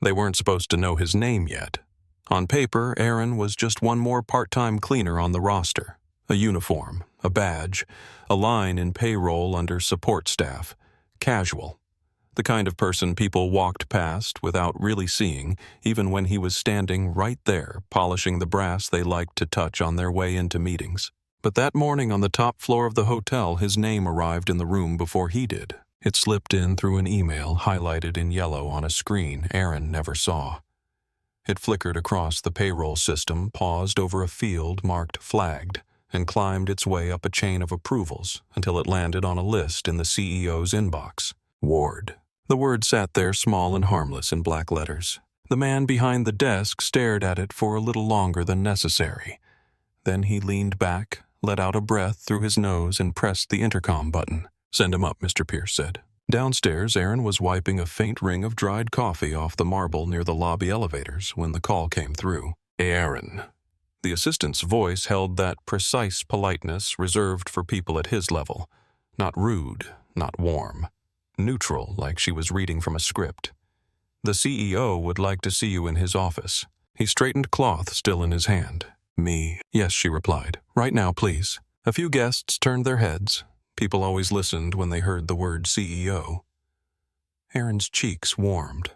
They weren't supposed to know his name yet. On paper, Aaron was just one more part-time cleaner on the roster. A uniform, a badge, a line in payroll under support staff. Casual. The kind of person people walked past without really seeing, even when he was standing right there polishing the brass they liked to touch on their way into meetings. But that morning on the top floor of the hotel, his name arrived in the room before he did. It slipped in through an email highlighted in yellow on a screen Aaron never saw. It flickered across the payroll system, paused over a field marked flagged, and climbed its way up a chain of approvals until it landed on a list in the CEO's inbox. Ward. The word sat there small and harmless in black letters. The man behind the desk stared at it for a little longer than necessary. Then he leaned back, let out a breath through his nose, and pressed the intercom button. "Send him up," Mr. Pierce said. Downstairs, Aaron was wiping a faint ring of dried coffee off the marble near the lobby elevators when the call came through. "Aaron." The assistant's voice held that precise politeness reserved for people at his level. Not rude, not warm. Neutral, like she was reading from a script. "The CEO would like to see you in his office." He straightened cloth still in his hand. "Me?" "Yes," she replied. "Right now, please." A few guests turned their heads. People always listened when they heard the word CEO. Aaron's cheeks warmed.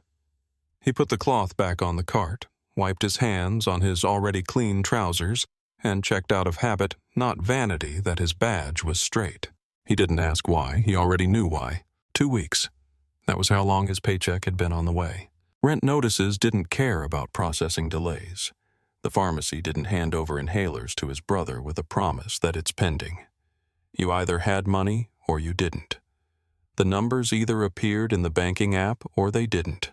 He put the cloth back on the cart, wiped his hands on his already clean trousers, and checked out of habit, not vanity, that his badge was straight. He didn't ask why. He already knew why. 2 weeks. That was how long his paycheck had been on the way. Rent notices didn't care about processing delays. The pharmacy didn't hand over inhalers to his brother with a promise that it's pending. You either had money or you didn't. The numbers either appeared in the banking app or they didn't.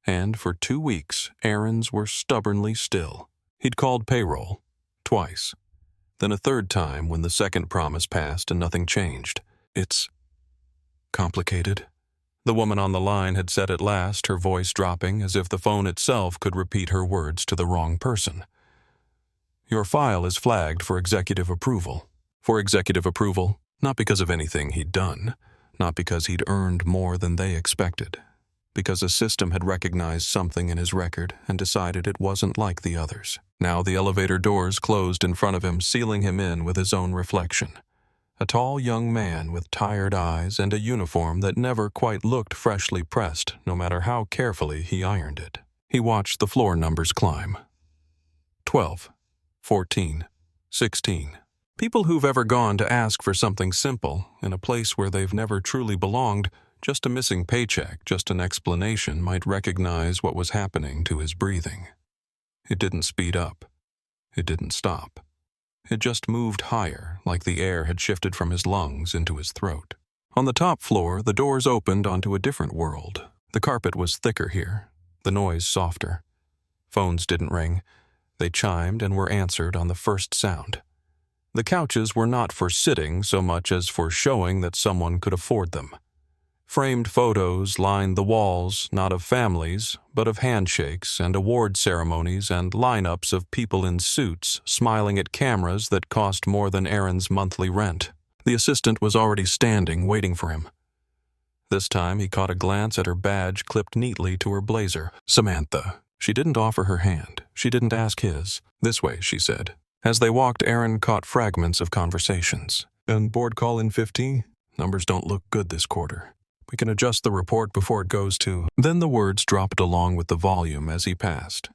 And for 2 weeks, Aaron's were stubbornly still. He'd called payroll. Twice. Then a third time when the second promise passed and nothing changed. "It's complicated," the woman on the line had said at last, her voice dropping as if the phone itself could repeat her words to the wrong person. "Your file is flagged for executive approval." For executive approval, not because of anything he'd done, not because he'd earned more than they expected, because a system had recognized something in his record and decided it wasn't like the others. Now the elevator doors closed in front of him, sealing him in with his own reflection. A tall young man with tired eyes and a uniform that never quite looked freshly pressed, no matter how carefully he ironed it. He watched the floor numbers climb. 12, 14, 16. People who've ever gone to ask for something simple, in a place where they've never truly belonged, just a missing paycheck, just an explanation, might recognize what was happening to his breathing. It didn't speed up. It didn't stop. It just moved higher, like the air had shifted from his lungs into his throat. On the top floor, the doors opened onto a different world. The carpet was thicker here, the noise softer. Phones didn't ring. They chimed and were answered on the first sound. The couches were not for sitting so much as for showing that someone could afford them. Framed photos lined the walls, not of families, but of handshakes and award ceremonies and lineups of people in suits smiling at cameras that cost more than Aaron's monthly rent. The assistant was already standing, waiting for him. This time he caught a glance at her badge clipped neatly to her blazer. "Samantha." She didn't offer her hand. She didn't ask his. "This way," she said. As they walked, Aaron caught fragments of conversations. "And board call in 50? Numbers don't look good this quarter. We can adjust the report before it goes to..." Then the words dropped along with the volume as he passed,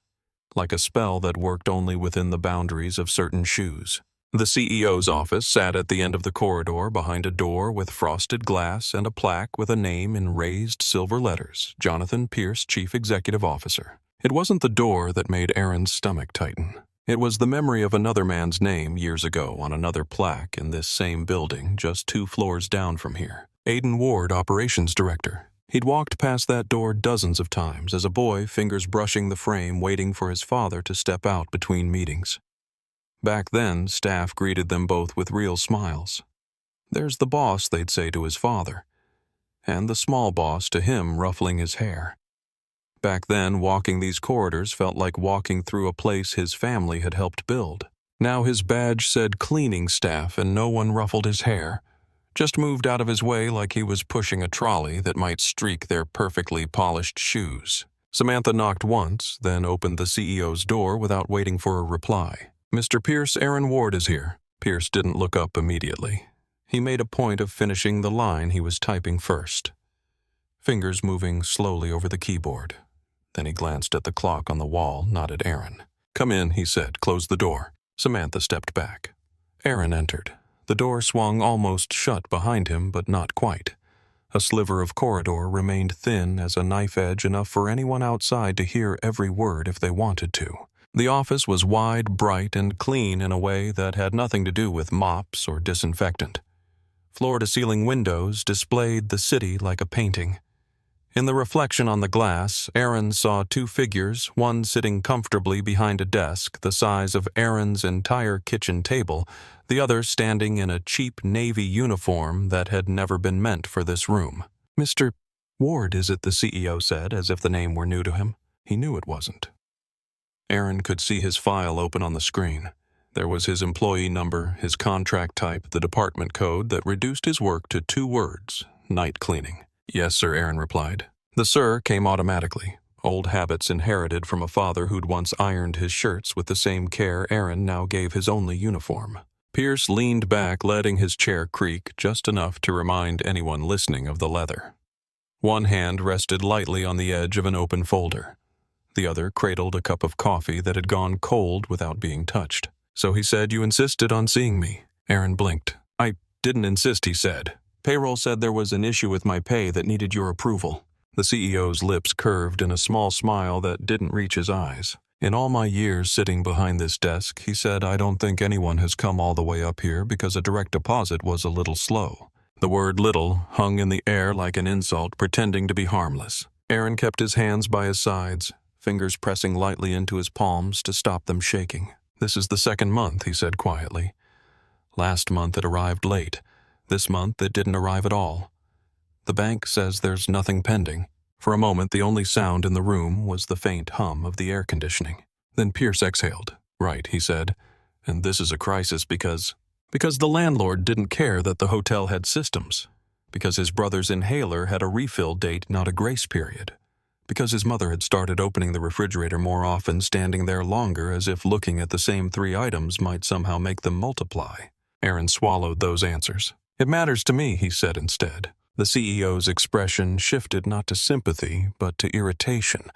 like a spell that worked only within the boundaries of certain shoes. The CEO's office sat at the end of the corridor behind a door with frosted glass and a plaque with a name in raised silver letters, Jonathan Pierce, Chief Executive Officer. It wasn't the door that made Aaron's stomach tighten. It was the memory of another man's name years ago on another plaque in this same building just 2 floors down from here. Aiden Ward, Operations Director. He'd walked past that door dozens of times as a boy, fingers brushing the frame, waiting for his father to step out between meetings. Back then, staff greeted them both with real smiles. "There's the boss," they'd say to his father, and the small boss to him ruffling his hair. Back then, walking these corridors felt like walking through a place his family had helped build. Now his badge said cleaning staff and no one ruffled his hair, just moved out of his way like he was pushing a trolley that might streak their perfectly polished shoes. Samantha knocked once, then opened the CEO's door without waiting for a reply. "Mr. Pierce, Aaron Ward is here." Pierce didn't look up immediately. He made a point of finishing the line he was typing first, fingers moving slowly over the keyboard. Then he glanced at the clock on the wall, not at Aaron. "Come in," he said. "Close the door." Samantha stepped back. Aaron entered. The door swung almost shut behind him, but not quite. A sliver of corridor remained thin as a knife edge, enough for anyone outside to hear every word if they wanted to. The office was wide, bright, and clean in a way that had nothing to do with mops or disinfectant. Floor-to-ceiling windows displayed the city like a painting. In the reflection on the glass, Aaron saw two figures, one sitting comfortably behind a desk the size of Aaron's entire kitchen table, the other standing in a cheap navy uniform that had never been meant for this room. "Mr. Ward, is it?" the CEO said, as if the name were new to him. He knew it wasn't. Aaron could see his file open on the screen. There was his employee number, his contract type, the department code that reduced his work to 2 words: night cleaning. "Yes, sir," Aaron replied. The "sir" came automatically, old habits inherited from a father who'd once ironed his shirts with the same care Aaron now gave his only uniform. Pierce leaned back, letting his chair creak just enough to remind anyone listening of the leather. One hand rested lightly on the edge of an open folder. The other cradled a cup of coffee that had gone cold without being touched. "So he said you insisted on seeing me." Aaron blinked. "I didn't insist," he said. "Payroll said there was an issue with my pay that needed your approval." The CEO's lips curved in a small smile that didn't reach his eyes. "In all my years sitting behind this desk," he said, "I don't think anyone has come all the way up here because a direct deposit was a little slow." The word "little" hung in the air like an insult, pretending to be harmless. Aaron kept his hands by his sides, fingers pressing lightly into his palms to stop them shaking. "This is the 2nd month," he said quietly. "Last month it arrived late. This month it didn't arrive at all. The bank says there's nothing pending." For a moment the only sound in the room was the faint hum of the air conditioning. Then Pierce exhaled. "Right," he said. "And this is a crisis because the landlord didn't care that the hotel had systems. Because his brother's inhaler had a refill date, not a grace period. Because his mother had started opening the refrigerator more often, standing there longer as if looking at the same 3 items might somehow make them multiply." Aaron swallowed those answers. "It matters to me," he said instead. The CEO's expression shifted not to sympathy, but to irritation,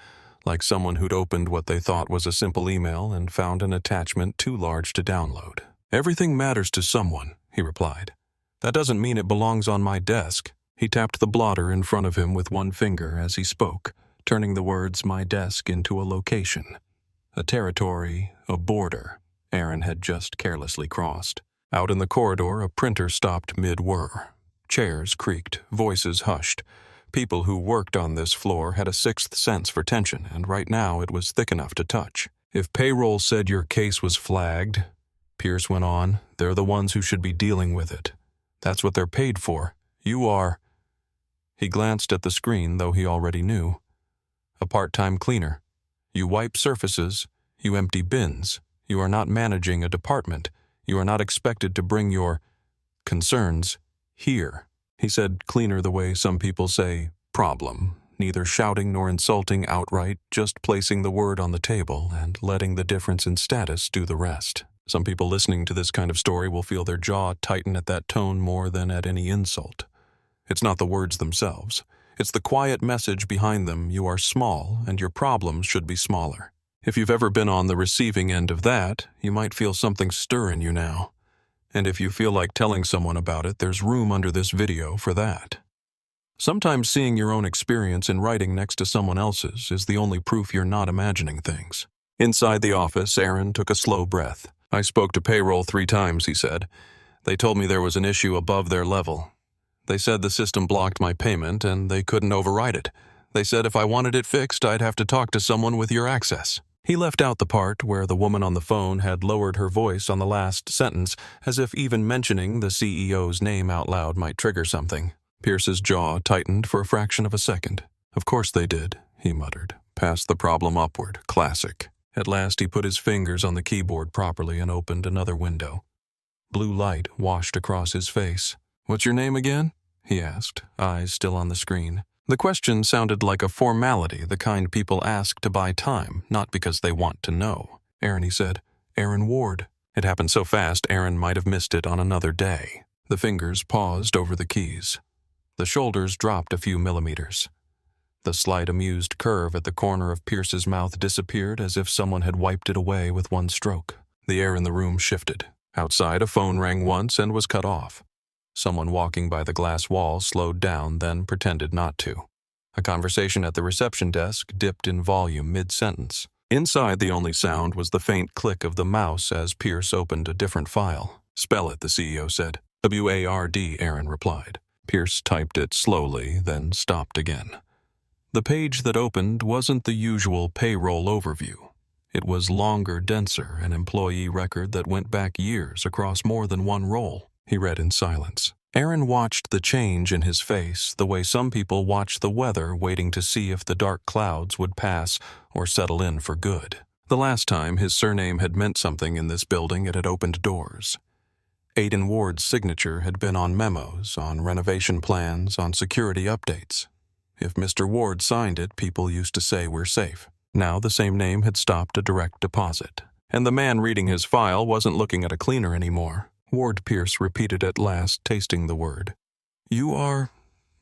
like someone who'd opened what they thought was a simple email and found an attachment too large to download. "Everything matters to someone," he replied. "That doesn't mean it belongs on my desk." He tapped the blotter in front of him with one finger as he spoke, turning the words "my desk" into a location. A territory, a border, Aaron had just carelessly crossed. Out in the corridor, a printer stopped mid-whir. Chairs creaked, voices hushed. People who worked on this floor had a 6th sense for tension, and right now it was thick enough to touch. "If Payroll said your case was flagged," Pierce went on, "they're the ones who should be dealing with it. That's what they're paid for. You are—" He glanced at the screen, though he already knew. "A part-time cleaner. You wipe surfaces. You empty bins. You are not managing a department. You are not expected to bring your concerns here." He said cleaner the way some people say problem, neither shouting nor insulting outright, just placing the word on the table and letting the difference in status do the rest. Some people listening to this kind of story will feel their jaw tighten at that tone more than at any insult. It's not the words themselves. It's the quiet message behind them. You are small, and your problems should be smaller. If you've ever been on the receiving end of that, you might feel something stir in you now. And if you feel like telling someone about it, there's room under this video for that. Sometimes seeing your own experience in writing next to someone else's is the only proof you're not imagining things. Inside the office, Aaron took a slow breath. "I spoke to Payroll 3 times, he said. "They told me there was an issue above their level. They said the system blocked my payment and they couldn't override it. They said if I wanted it fixed, I'd have to talk to someone with your access." He left out the part where the woman on the phone had lowered her voice on the last sentence, as if even mentioning the CEO's name out loud might trigger something. Pierce's jaw tightened for a fraction of a second. "Of course they did," he muttered. "Passed the problem upward. Classic." At last he put his fingers on the keyboard properly and opened another window. Blue light washed across his face. "What's your name again?" he asked, eyes still on the screen. The question sounded like a formality, the kind people ask to buy time, not because they want to know. Aaron, he said. Aaron Ward. It happened so fast Aaron might have missed it on another day. The fingers paused over the keys. The shoulders dropped a few millimeters. The slight amused curve at the corner of Pierce's mouth disappeared as if someone had wiped it away with one stroke. The air in the room shifted. Outside, a phone rang once and was cut off. Someone walking by the glass wall slowed down, then pretended not to. A conversation at the reception desk dipped in volume mid-sentence. Inside, the only sound was the faint click of the mouse as Pierce opened a different file. Spell it, the CEO said. W-A-R-D, Aaron replied. Pierce typed it slowly, then stopped again. The page that opened wasn't the usual payroll overview. It was longer, denser, an employee record that went back years across more than one role. He read in silence. Aaron watched the change in his face, the way some people watch the weather, waiting to see if the dark clouds would pass or settle in for good. The last time his surname had meant something in this building, it had opened doors. Aiden Ward's signature had been on memos, on renovation plans, on security updates. If Mr. Ward signed it, people used to say we're safe. Now the same name had stopped a direct deposit. And the man reading his file wasn't looking at a cleaner anymore. Ward Pierce repeated at last, tasting the word. You are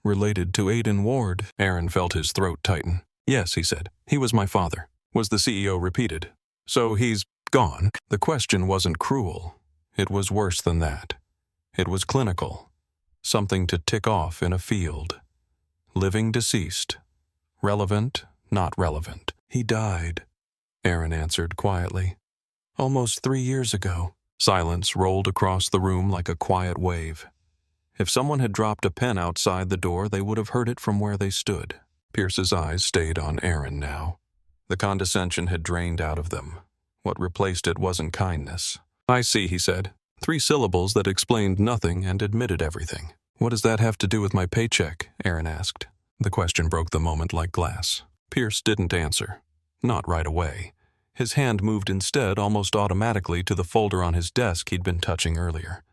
related to Aiden Ward. Aaron felt his throat tighten. Yes, he said. He was my father. Was the CEO repeated. So he's gone. The question wasn't cruel. It was worse than that. It was clinical. Something to tick off in a field. Living deceased. Relevant, not relevant. He died, Aaron answered quietly. Almost 3 years ago. Silence rolled across the room like a quiet wave. If someone had dropped a pen outside the door, they would have heard it from where they stood. Pierce's eyes stayed on Aaron now. The condescension had drained out of them. What replaced it wasn't kindness. I see, he said. 3 syllables that explained nothing and admitted everything. What does that have to do with my paycheck? Aaron asked. The question broke the moment like glass. Pierce didn't answer. Not right away. His hand moved instead almost automatically to the folder on his desk he'd been touching earlier.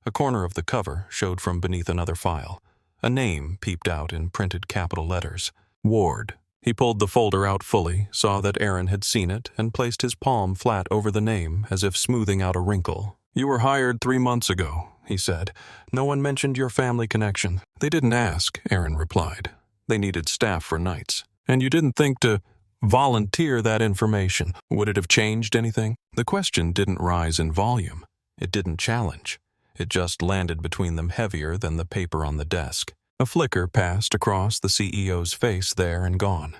A corner of the cover showed from beneath another file. A name peeped out in printed capital letters. Ward. He pulled the folder out fully, saw that Aaron had seen it, and placed his palm flat over the name as if smoothing out a wrinkle. You were hired 3 months ago, he said. No one mentioned your family connection. They didn't ask, Aaron replied. They needed staff for nights. And you didn't think to volunteer that information. Would it have changed anything? The question didn't rise in volume. It didn't challenge. It just landed between them heavier than the paper on the desk. A flicker passed across the CEO's face there and gone.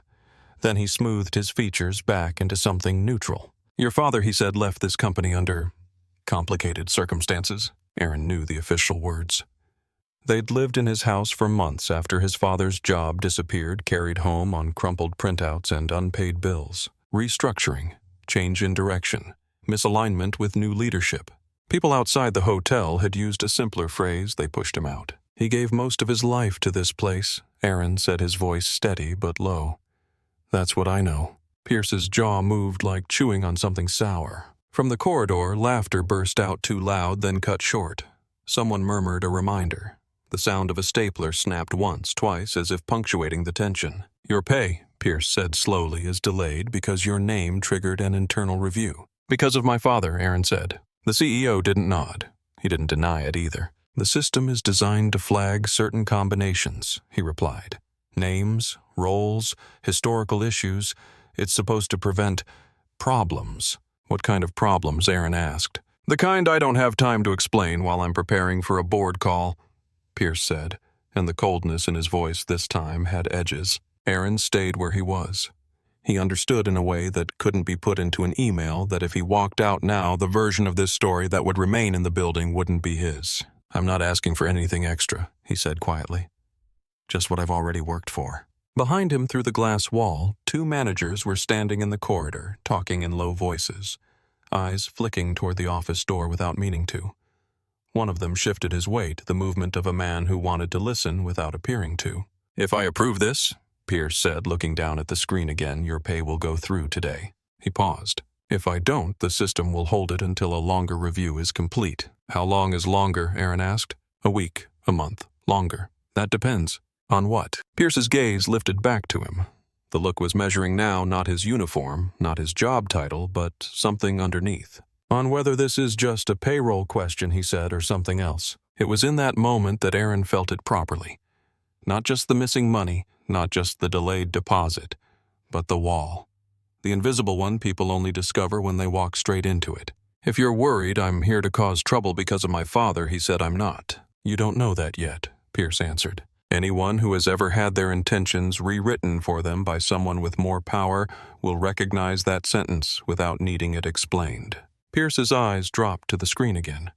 Then he smoothed his features back into something neutral. Your father, he said, left this company under complicated circumstances. Aaron knew the official words. They'd lived in his house for months after his father's job disappeared, carried home on crumpled printouts and unpaid bills. Restructuring, change in direction, misalignment with new leadership. People outside the hotel had used a simpler phrase. They pushed him out. He gave most of his life to this place, Aaron said, his voice steady but low. That's what I know. Pierce's jaw moved like chewing on something sour. From the corridor, laughter burst out too loud, then cut short. Someone murmured a reminder. The sound of a stapler snapped once, twice, as if punctuating the tension. Your pay, Pierce said slowly, is delayed because your name triggered an internal review. Because of my father, Aaron said. The CEO didn't nod. He didn't deny it either. The system is designed to flag certain combinations, he replied. Names, roles, historical issues. It's supposed to prevent problems. What kind of problems? Aaron asked. The kind I don't have time to explain while I'm preparing for a board call, Pierce said, and the coldness in his voice this time had edges. Aaron stayed where he was. He understood in a way that couldn't be put into an email that if he walked out now, the version of this story that would remain in the building wouldn't be his. I'm not asking for anything extra, he said quietly. Just what I've already worked for. Behind him through the glass wall, 2 managers were standing in the corridor, talking in low voices, eyes flicking toward the office door without meaning to. One of them shifted his weight, the movement of a man who wanted to listen without appearing to. If I approve this, Pierce said, looking down at the screen again, your pay will go through today. He paused. If I don't, the system will hold it until a longer review is complete. How long is longer? Aaron asked. A week, a month, longer. That depends. On what? Pierce's gaze lifted back to him. The look was measuring now not his uniform, not his job title, but something underneath. On whether this is just a payroll question, he said, or something else. It was in that moment that Aaron felt it properly. Not just the missing money, not just the delayed deposit, but the wall. The invisible one people only discover when they walk straight into it. If you're worried I'm here to cause trouble because of my father, he said, I'm not. You don't know that yet, Pierce answered. Anyone who has ever had their intentions rewritten for them by someone with more power will recognize that sentence without needing it explained. Pierce's eyes dropped to the screen again.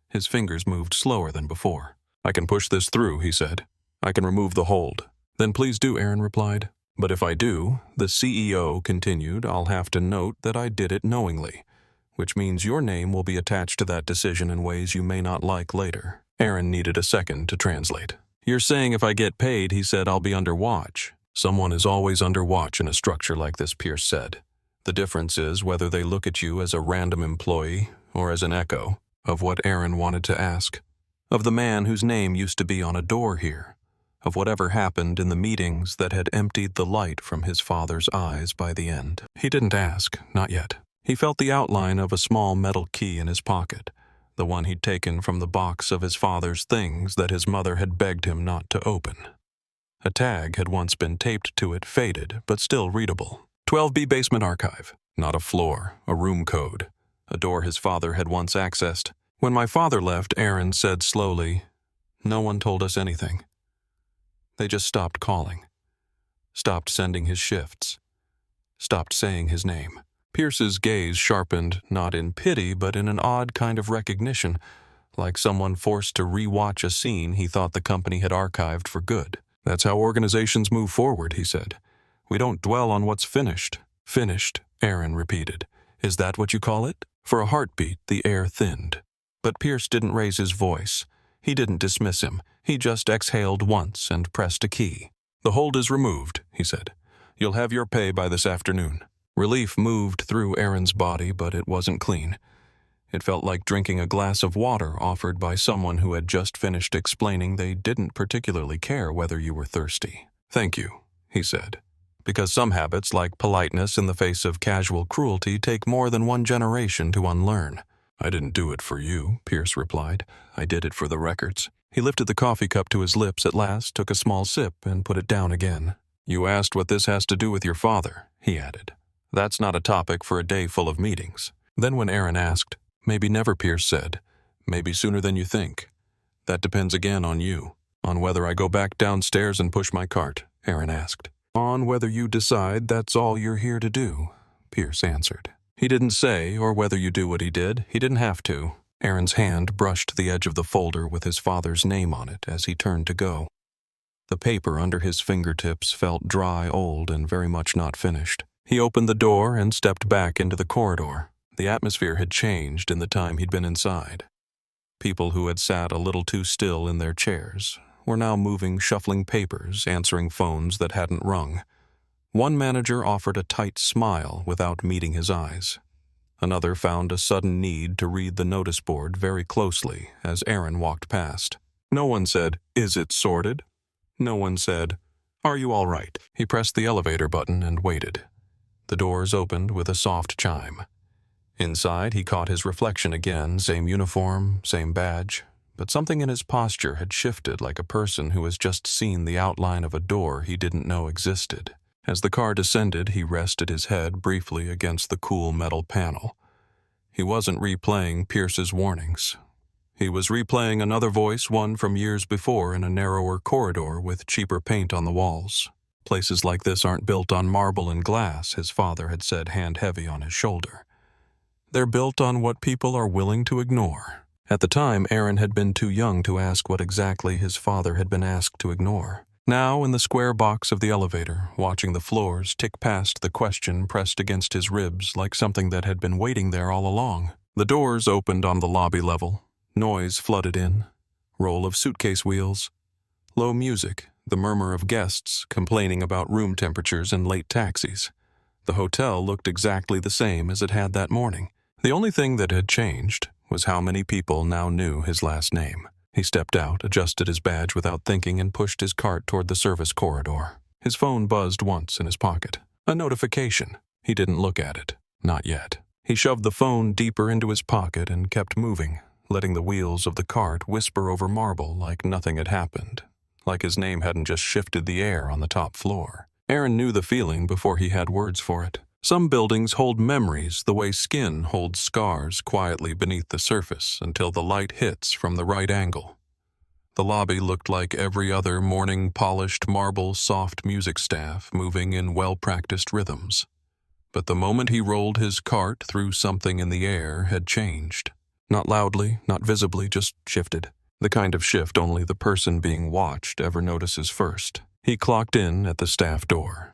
His fingers moved slower than before. I can push this through, he said. I can remove the hold. Then please do, Aaron replied. But if I do, the CEO continued, I'll have to note that I did it knowingly, which means your name will be attached to that decision in ways you may not like later. Aaron needed a second to translate. You're saying if I get paid, he said, I'll be under watch. Someone is always under watch in a structure like this, Pierce said. The difference is whether they look at you as a random employee or as an echo of what Aaron wanted to ask, of the man whose name used to be on a door here, of whatever happened in the meetings that had emptied the light from his father's eyes by the end. He didn't ask, not yet. He felt the outline of a small metal key in his pocket, the one he'd taken from the box of his father's things that his mother had begged him not to open. A tag had once been taped to it, faded, but still readable. 12B Basement Archive. Not a floor, a room code, a door his father had once accessed. When my father left, Aaron said slowly, no one told us anything. They just stopped calling, stopped sending his shifts, stopped saying his name. Pierce's gaze sharpened, not in pity, but in an odd kind of recognition, like someone forced to re-watch a scene he thought the company had archived for good. That's how organizations move forward, he said. We don't dwell on what's finished. Finished, Aaron repeated. Is that what you call it? For a heartbeat, the air thinned. But Pierce didn't raise his voice. He didn't dismiss him. He just exhaled once and pressed a key. The hold is removed, he said. You'll have your pay by this afternoon. Relief moved through Aaron's body, but it wasn't clean. It felt like drinking a glass of water offered by someone who had just finished explaining they didn't particularly care whether you were thirsty. Thank you, he said. Because some habits, like politeness in the face of casual cruelty, take more than one generation to unlearn. I didn't do it for you, Pierce replied. I did it for the records. He lifted the coffee cup to his lips at last, took a small sip, and put it down again. You asked what this has to do with your father, he added. That's not a topic for a day full of meetings. Then when Aaron asked, maybe never, Pierce said, maybe sooner than you think. That depends again on you. On whether I go back downstairs and push my cart, Aaron asked. On whether you decide that's all you're here to do, Pierce answered. He didn't say, or whether you do what he did. He didn't have to. Aaron's hand brushed the edge of the folder with his father's name on it as he turned to go. The paper under his fingertips felt dry, old, and very much not finished. He opened the door and stepped back into the corridor. The atmosphere had changed in the time he'd been inside. People who had sat a little too still in their chairs were now moving, shuffling papers, answering phones that hadn't rung. One manager offered a tight smile without meeting his eyes. Another found a sudden need to read the notice board very closely as Aaron walked past. No one said, "Is it sorted?" No one said, "Are you all right?" He pressed the elevator button and waited. The doors opened with a soft chime. Inside, he caught his reflection again, same uniform, same badge, but something in his posture had shifted like a person who has just seen the outline of a door he didn't know existed. As the car descended, he rested his head briefly against the cool metal panel. He wasn't replaying Pierce's warnings. He was replaying another voice, one from years before in a narrower corridor with cheaper paint on the walls. Places like this aren't built on marble and glass, his father had said, hand heavy on his shoulder. They're built on what people are willing to ignore. At the time, Aaron had been too young to ask what exactly his father had been asked to ignore. Now, in the square box of the elevator, watching the floors tick past, the question pressed against his ribs like something that had been waiting there all along. The doors opened on the lobby level. Noise flooded in. Roll of suitcase wheels. Low music, the murmur of guests complaining about room temperatures and late taxis. The hotel looked exactly the same as it had that morning. The only thing that had changed was how many people now knew his last name. He stepped out, adjusted his badge without thinking, and pushed his cart toward the service corridor. His phone buzzed once in his pocket. A notification. He didn't look at it. Not yet. He shoved the phone deeper into his pocket and kept moving, letting the wheels of the cart whisper over marble like nothing had happened, like his name hadn't just shifted the air on the top floor. Aaron knew the feeling before he had words for it. Some buildings hold memories the way skin holds scars quietly beneath the surface until the light hits from the right angle. The lobby looked like every other morning polished marble soft music staff moving in well-practiced rhythms. But the moment he rolled his cart through something in the air had changed. Not loudly, not visibly, just shifted. The kind of shift only the person being watched ever notices first. He clocked in at the staff door.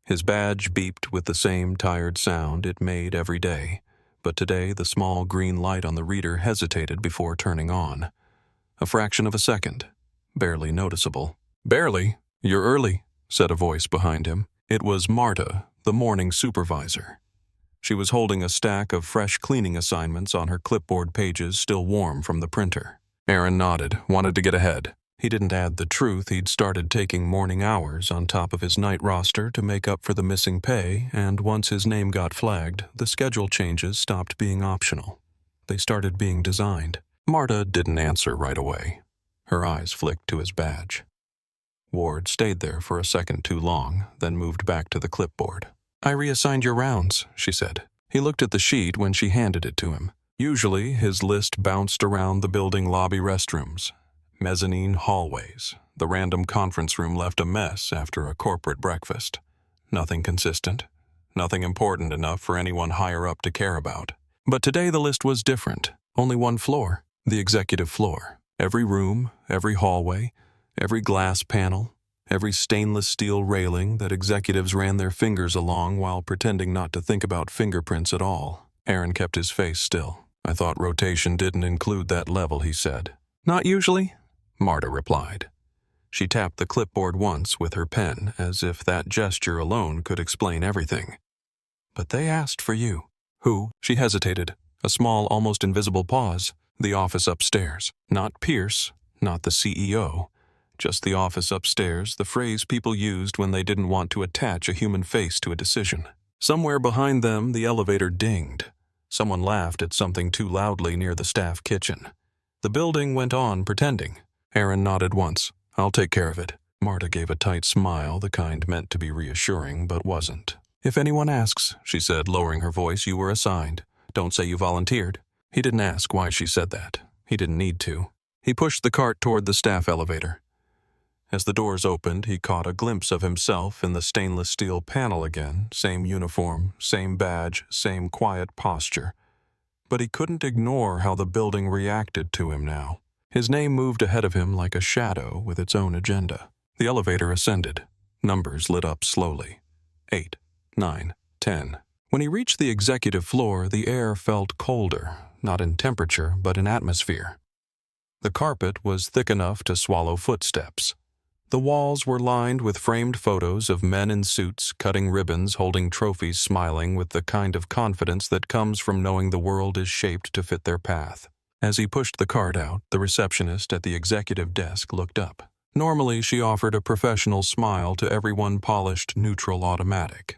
His badge beeped with the same tired sound it made every day, but today the small green light on the reader hesitated before turning on. A fraction of a second. Barely noticeable. "Barely? You're early," said a voice behind him. It was Marta, the morning supervisor. She was holding a stack of fresh cleaning assignments on her clipboard pages still warm from the printer. Aaron nodded, wanted to get ahead. He didn't add the truth he'd started taking morning hours on top of his night roster to make up for the missing pay, and once his name got flagged, the schedule changes stopped being optional. They started being designed. Marta didn't answer right away. Her eyes flicked to his badge. Ward stayed there for a second too long, then moved back to the clipboard. "I reassigned your rounds," she said. He looked at the sheet when she handed it to him. Usually, his list bounced around the building lobby restrooms, mezzanine hallways. The random conference room left a mess after a corporate breakfast. Nothing consistent. Nothing important enough for anyone higher up to care about. But today the list was different. Only one floor. The executive floor. Every room, every hallway, every glass panel, every stainless steel railing that executives ran their fingers along while pretending not to think about fingerprints at all. Aaron kept his face still. "I thought rotation didn't include that level," he said. "Not usually," Marta replied. She tapped the clipboard once with her pen, as if that gesture alone could explain everything. "But they asked for you." "Who?" She hesitated. A small, almost invisible pause. The office upstairs. Not Pierce, not the CEO. Just the office upstairs, the phrase people used when they didn't want to attach a human face to a decision. Somewhere behind them, the elevator dinged. Someone laughed at something too loudly near the staff kitchen. The building went on pretending. Aaron nodded once. "I'll take care of it." Marta gave a tight smile, the kind meant to be reassuring, but wasn't. "If anyone asks," she said, lowering her voice, "you were assigned. Don't say you volunteered." He didn't ask why she said that. He didn't need to. He pushed the cart toward the staff elevator. As the doors opened, he caught a glimpse of himself in the stainless steel panel again, same uniform, same badge, same quiet posture. But he couldn't ignore how the building reacted to him now. His name moved ahead of him like a shadow with its own agenda. The elevator ascended. Numbers lit up slowly. 8, 9, 10. When he reached the executive floor, the air felt colder, not in temperature, but in atmosphere. The carpet was thick enough to swallow footsteps. The walls were lined with framed photos of men in suits, cutting ribbons, holding trophies, smiling with the kind of confidence that comes from knowing the world is shaped to fit their path. As he pushed the cart out, the receptionist at the executive desk looked up. Normally, she offered a professional smile to everyone, polished, neutral, automatic.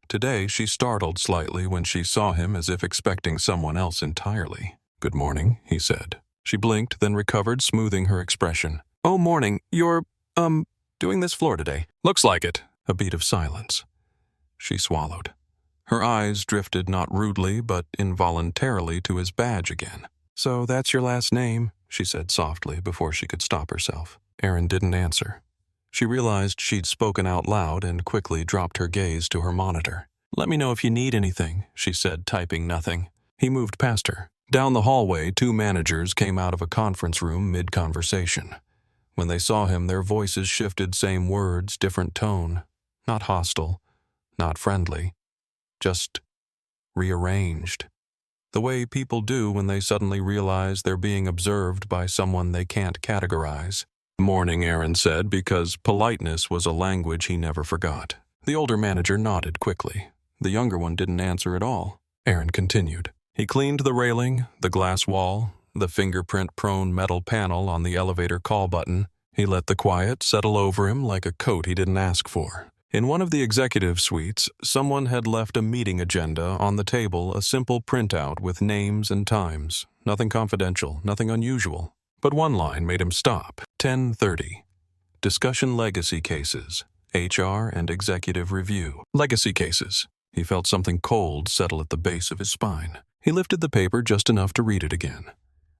Today, she startled slightly when she saw him, as if expecting someone else entirely. "Good morning," he said. She blinked, then recovered, smoothing her expression. "Oh, morning. You're, doing this floor today." "Looks like it." A beat of silence. She swallowed. Her eyes drifted not rudely, but involuntarily to his badge again. "So that's your last name," she said softly before she could stop herself. Aaron didn't answer. She realized she'd spoken out loud and quickly dropped her gaze to her monitor. "Let me know if you need anything," she said, typing nothing. He moved past her. Down the hallway, 2 managers came out of a conference room mid-conversation. When they saw him, their voices shifted, same words, different tone. Not hostile, not friendly, just rearranged. The way people do when they suddenly realize they're being observed by someone they can't categorize. "Morning," Aaron said, because politeness was a language he never forgot. The older manager nodded quickly. The younger one didn't answer at all. Aaron continued. He cleaned the railing, the glass wall, the fingerprint-prone metal panel on the elevator call button. He let the quiet settle over him like a coat he didn't ask for. In one of the executive suites, someone had left a meeting agenda on the table, a simple printout with names and times. Nothing confidential, nothing unusual. But one line made him stop. 10:30. Discussion legacy cases. HR and executive review. Legacy cases. He felt something cold settle at the base of his spine. He lifted the paper just enough to read it again.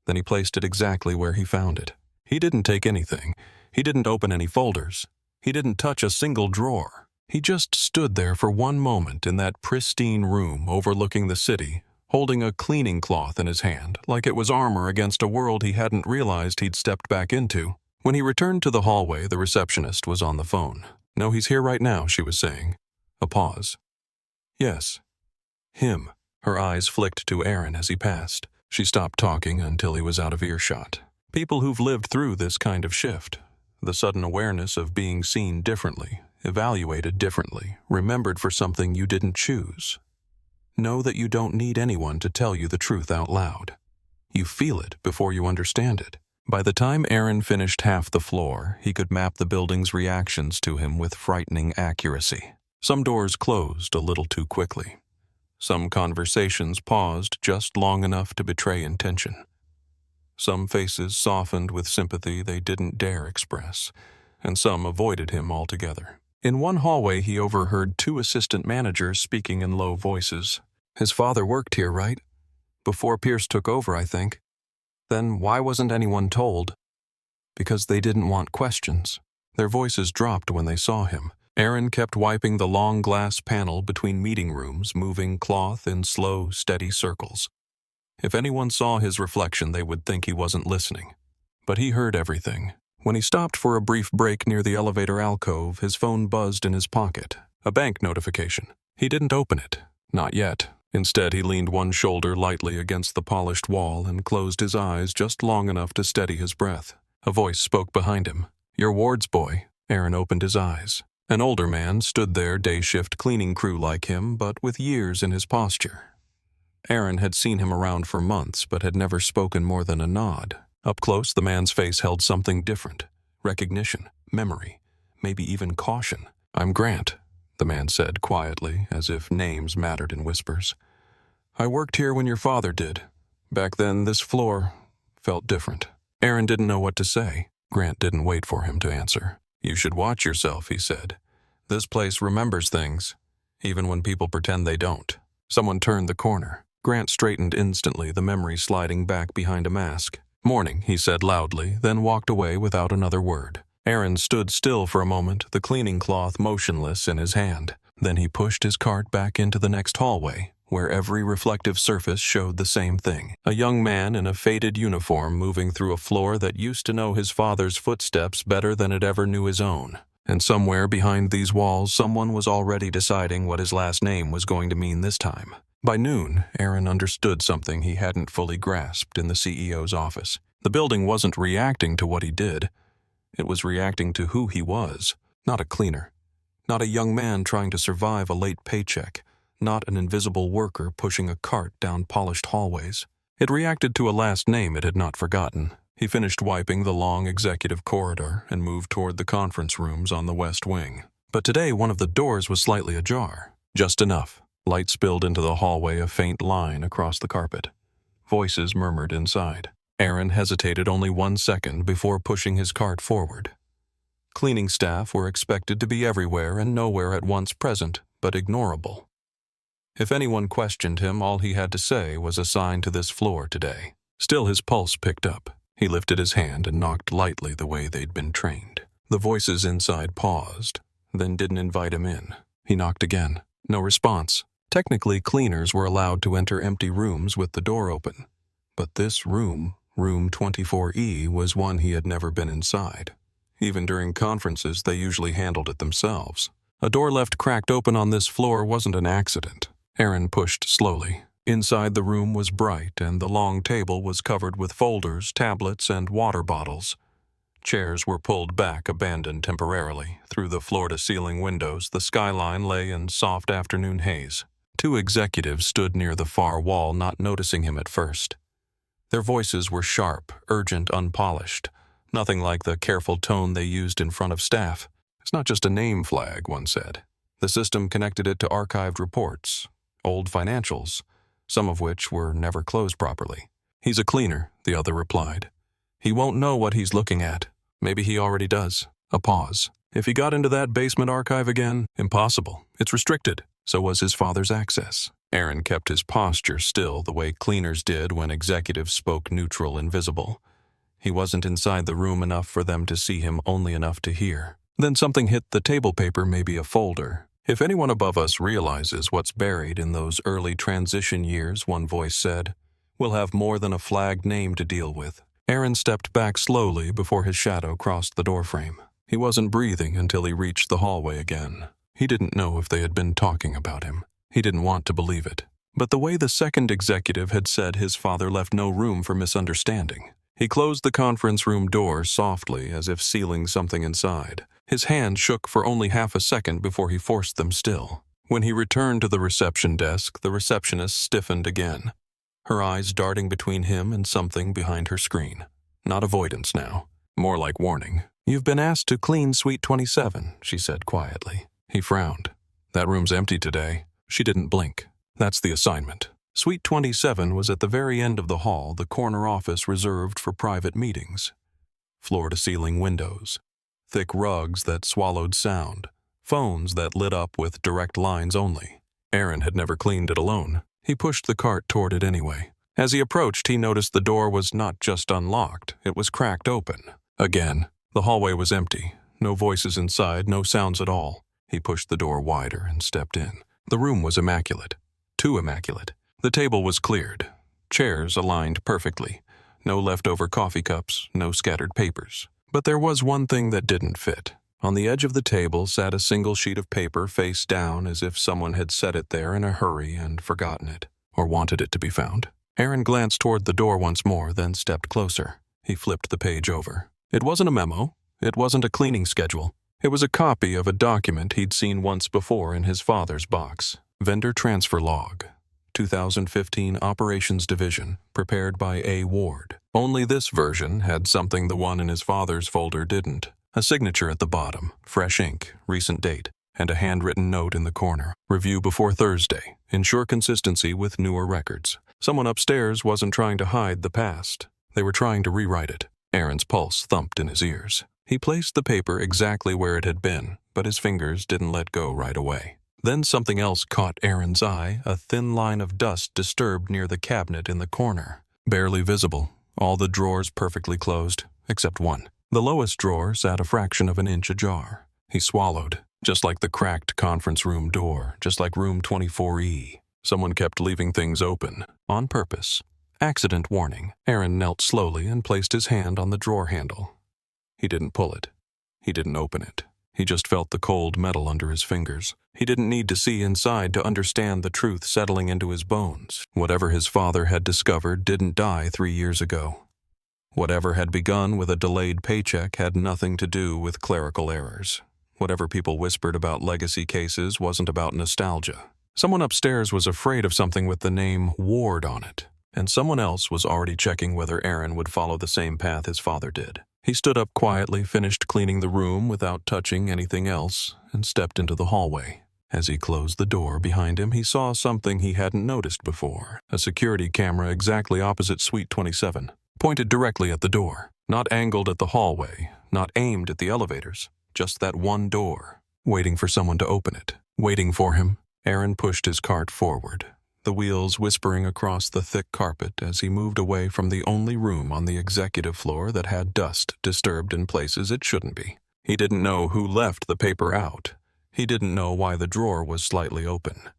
Then he placed it exactly where he found it. He didn't take anything. He didn't open any folders. He didn't touch a single drawer. He just stood there for one moment in that pristine room overlooking the city, holding a cleaning cloth in his hand, like it was armor against a world he hadn't realized he'd stepped back into. When he returned to the hallway, the receptionist was on the phone. "No, he's here right now," she was saying. A pause. "Yes. Him." Her eyes flicked to Aaron as he passed. She stopped talking until he was out of earshot. People who've lived through this kind of shift, the sudden awareness of being seen differently, evaluated differently, remembered for something you didn't choose. Know that you don't need anyone to tell you the truth out loud. You feel it before you understand it. By the time Aaron finished half the floor, he could map the building's reactions to him with frightening accuracy. Some doors closed a little too quickly. Some conversations paused just long enough to betray intention. Some faces softened with sympathy they didn't dare express, and some avoided him altogether. In one hallway, he overheard two assistant managers speaking in low voices. "His father worked here, right? Before Pierce took over, I think. Then why wasn't anyone told?" "Because they didn't want questions." Their voices dropped when they saw him. Aaron kept wiping the long glass panel between meeting rooms, moving cloth in slow, steady circles. If anyone saw his reflection, they would think he wasn't listening. But he heard everything. When he stopped for a brief break near the elevator alcove, his phone buzzed in his pocket. A bank notification. He didn't open it. Not yet. Instead, he leaned one shoulder lightly against the polished wall and closed his eyes just long enough to steady his breath. A voice spoke behind him. "Your ward's boy." Aaron opened his eyes. An older man stood there, day-shift cleaning crew like him, but with years in his posture. Aaron had seen him around for months, but had never spoken more than a nod. Up close, the man's face held something different. Recognition, memory, maybe even caution. "I'm Grant," the man said quietly, as if names mattered in whispers. "I worked here when your father did. Back then, this floor felt different." Aaron didn't know what to say. Grant didn't wait for him to answer. "You should watch yourself," he said. "This place remembers things, even when people pretend they don't." Someone turned the corner. Grant straightened instantly, the memory sliding back behind a mask. "Morning," he said loudly, then walked away without another word. Aaron stood still for a moment, the cleaning cloth motionless in his hand. Then he pushed his cart back into the next hallway, where every reflective surface showed the same thing. A young man in a faded uniform moving through a floor that used to know his father's footsteps better than it ever knew his own. And somewhere behind these walls, someone was already deciding what his last name was going to mean this time. By noon, Aaron understood something he hadn't fully grasped in the CEO's office. The building wasn't reacting to what he did. It was reacting to who he was. Not a cleaner. Not a young man trying to survive a late paycheck. Not an invisible worker pushing a cart down polished hallways. It reacted to a last name it had not forgotten. He finished wiping the long executive corridor and moved toward the conference rooms on the west wing. But today one of the doors was slightly ajar. Just enough. Light spilled into the hallway, a faint line across the carpet. Voices murmured inside. Aaron hesitated only 1 second before pushing his cart forward. Cleaning staff were expected to be everywhere and nowhere at once present, but ignorable. If anyone questioned him, all he had to say was assigned to this floor today. Still, his pulse picked up. He lifted his hand and knocked lightly the way they'd been trained. The voices inside paused, then didn't invite him in. He knocked again. No response. Technically, cleaners were allowed to enter empty rooms with the door open. But this room, room 24E, was one he had never been inside. Even during conferences, they usually handled it themselves. A door left cracked open on this floor wasn't an accident. Aaron pushed slowly. Inside the room was bright, and the long table was covered with folders, tablets, and water bottles. Chairs were pulled back, abandoned temporarily. Through the floor-to-ceiling windows, the skyline lay in soft afternoon haze. Two executives stood near the far wall, not noticing him at first. Their voices were sharp, urgent, unpolished. Nothing like the careful tone they used in front of staff. It's not just a name flag, one said. The system connected it to archived reports, old financials, some of which were never closed properly. He's a cleaner, the other replied. He won't know what he's looking at. Maybe he already does. A pause. If he got into that basement archive again, impossible. It's restricted. So was his father's access. Aaron kept his posture still the way cleaners did when executives spoke neutral and visible. He wasn't inside the room enough for them to see him, only enough to hear. Then something hit the table paper, maybe a folder. If anyone above us realizes what's buried in those early transition years, one voice said, we'll have more than a flagged name to deal with. Aaron stepped back slowly before his shadow crossed the doorframe. He wasn't breathing until he reached the hallway again. He didn't know if they had been talking about him. He didn't want to believe it. But the way the second executive had said his father left no room for misunderstanding. He closed the conference room door softly, as if sealing something inside. His hand shook for only half a second before he forced them still. When he returned to the reception desk, the receptionist stiffened again, her eyes darting between him and something behind her screen. Not avoidance now, more like warning. You've been asked to clean Suite 27, she said quietly. He frowned. That room's empty today. She didn't blink. That's the assignment. Suite 27 was at the very end of the hall, the corner office reserved for private meetings. Floor-to-ceiling windows, thick rugs that swallowed sound, phones that lit up with direct lines only. Aaron had never cleaned it alone. He pushed the cart toward it anyway. As he approached, he noticed the door was not just unlocked, it was cracked open. Again, the hallway was empty. No voices inside, no sounds at all. He pushed the door wider and stepped in. The room was immaculate. Too immaculate. The table was cleared. Chairs aligned perfectly. No leftover coffee cups, no scattered papers. But there was one thing that didn't fit. On the edge of the table sat a single sheet of paper face down, as if someone had set it there in a hurry and forgotten it, or wanted it to be found. Aaron glanced toward the door once more, then stepped closer. He flipped the page over. It wasn't a memo. It wasn't a cleaning schedule. It was a copy of a document he'd seen once before in his father's box. Vendor Transfer Log, 2015 Operations Division, prepared by A. Ward. Only this version had something the one in his father's folder didn't. A signature at the bottom, fresh ink, recent date, and a handwritten note in the corner. Review before Thursday. Ensure consistency with newer records. Someone upstairs wasn't trying to hide the past. They were trying to rewrite it. Aaron's pulse thumped in his ears. He placed the paper exactly where it had been, but his fingers didn't let go right away. Then something else caught Aaron's eye, a thin line of dust disturbed near the cabinet in the corner. Barely visible, all the drawers perfectly closed, except one. The lowest drawer sat a fraction of an inch ajar. He swallowed, just like the cracked conference room door, just like room 24E. Someone kept leaving things open, on purpose. Accident warning. Aaron knelt slowly and placed his hand on the drawer handle. He didn't pull it. He didn't open it. He just felt the cold metal under his fingers. He didn't need to see inside to understand the truth settling into his bones. Whatever his father had discovered didn't die 3 years ago. Whatever had begun with a delayed paycheck had nothing to do with clerical errors. Whatever people whispered about legacy cases wasn't about nostalgia. Someone upstairs was afraid of something with the name Ward on it, and someone else was already checking whether Aaron would follow the same path his father did. He stood up quietly, finished cleaning the room without touching anything else, and stepped into the hallway. As he closed the door behind him, he saw something he hadn't noticed before. A security camera exactly opposite Suite 27, pointed directly at the door. Not angled at the hallway, not aimed at the elevators, just that one door, waiting for someone to open it. Waiting for him, Aaron pushed his cart forward, the wheels whispering across the thick carpet as he moved away from the only room on the executive floor that had dust disturbed in places it shouldn't be. He didn't know who left the paper out. He didn't know why the drawer was slightly open.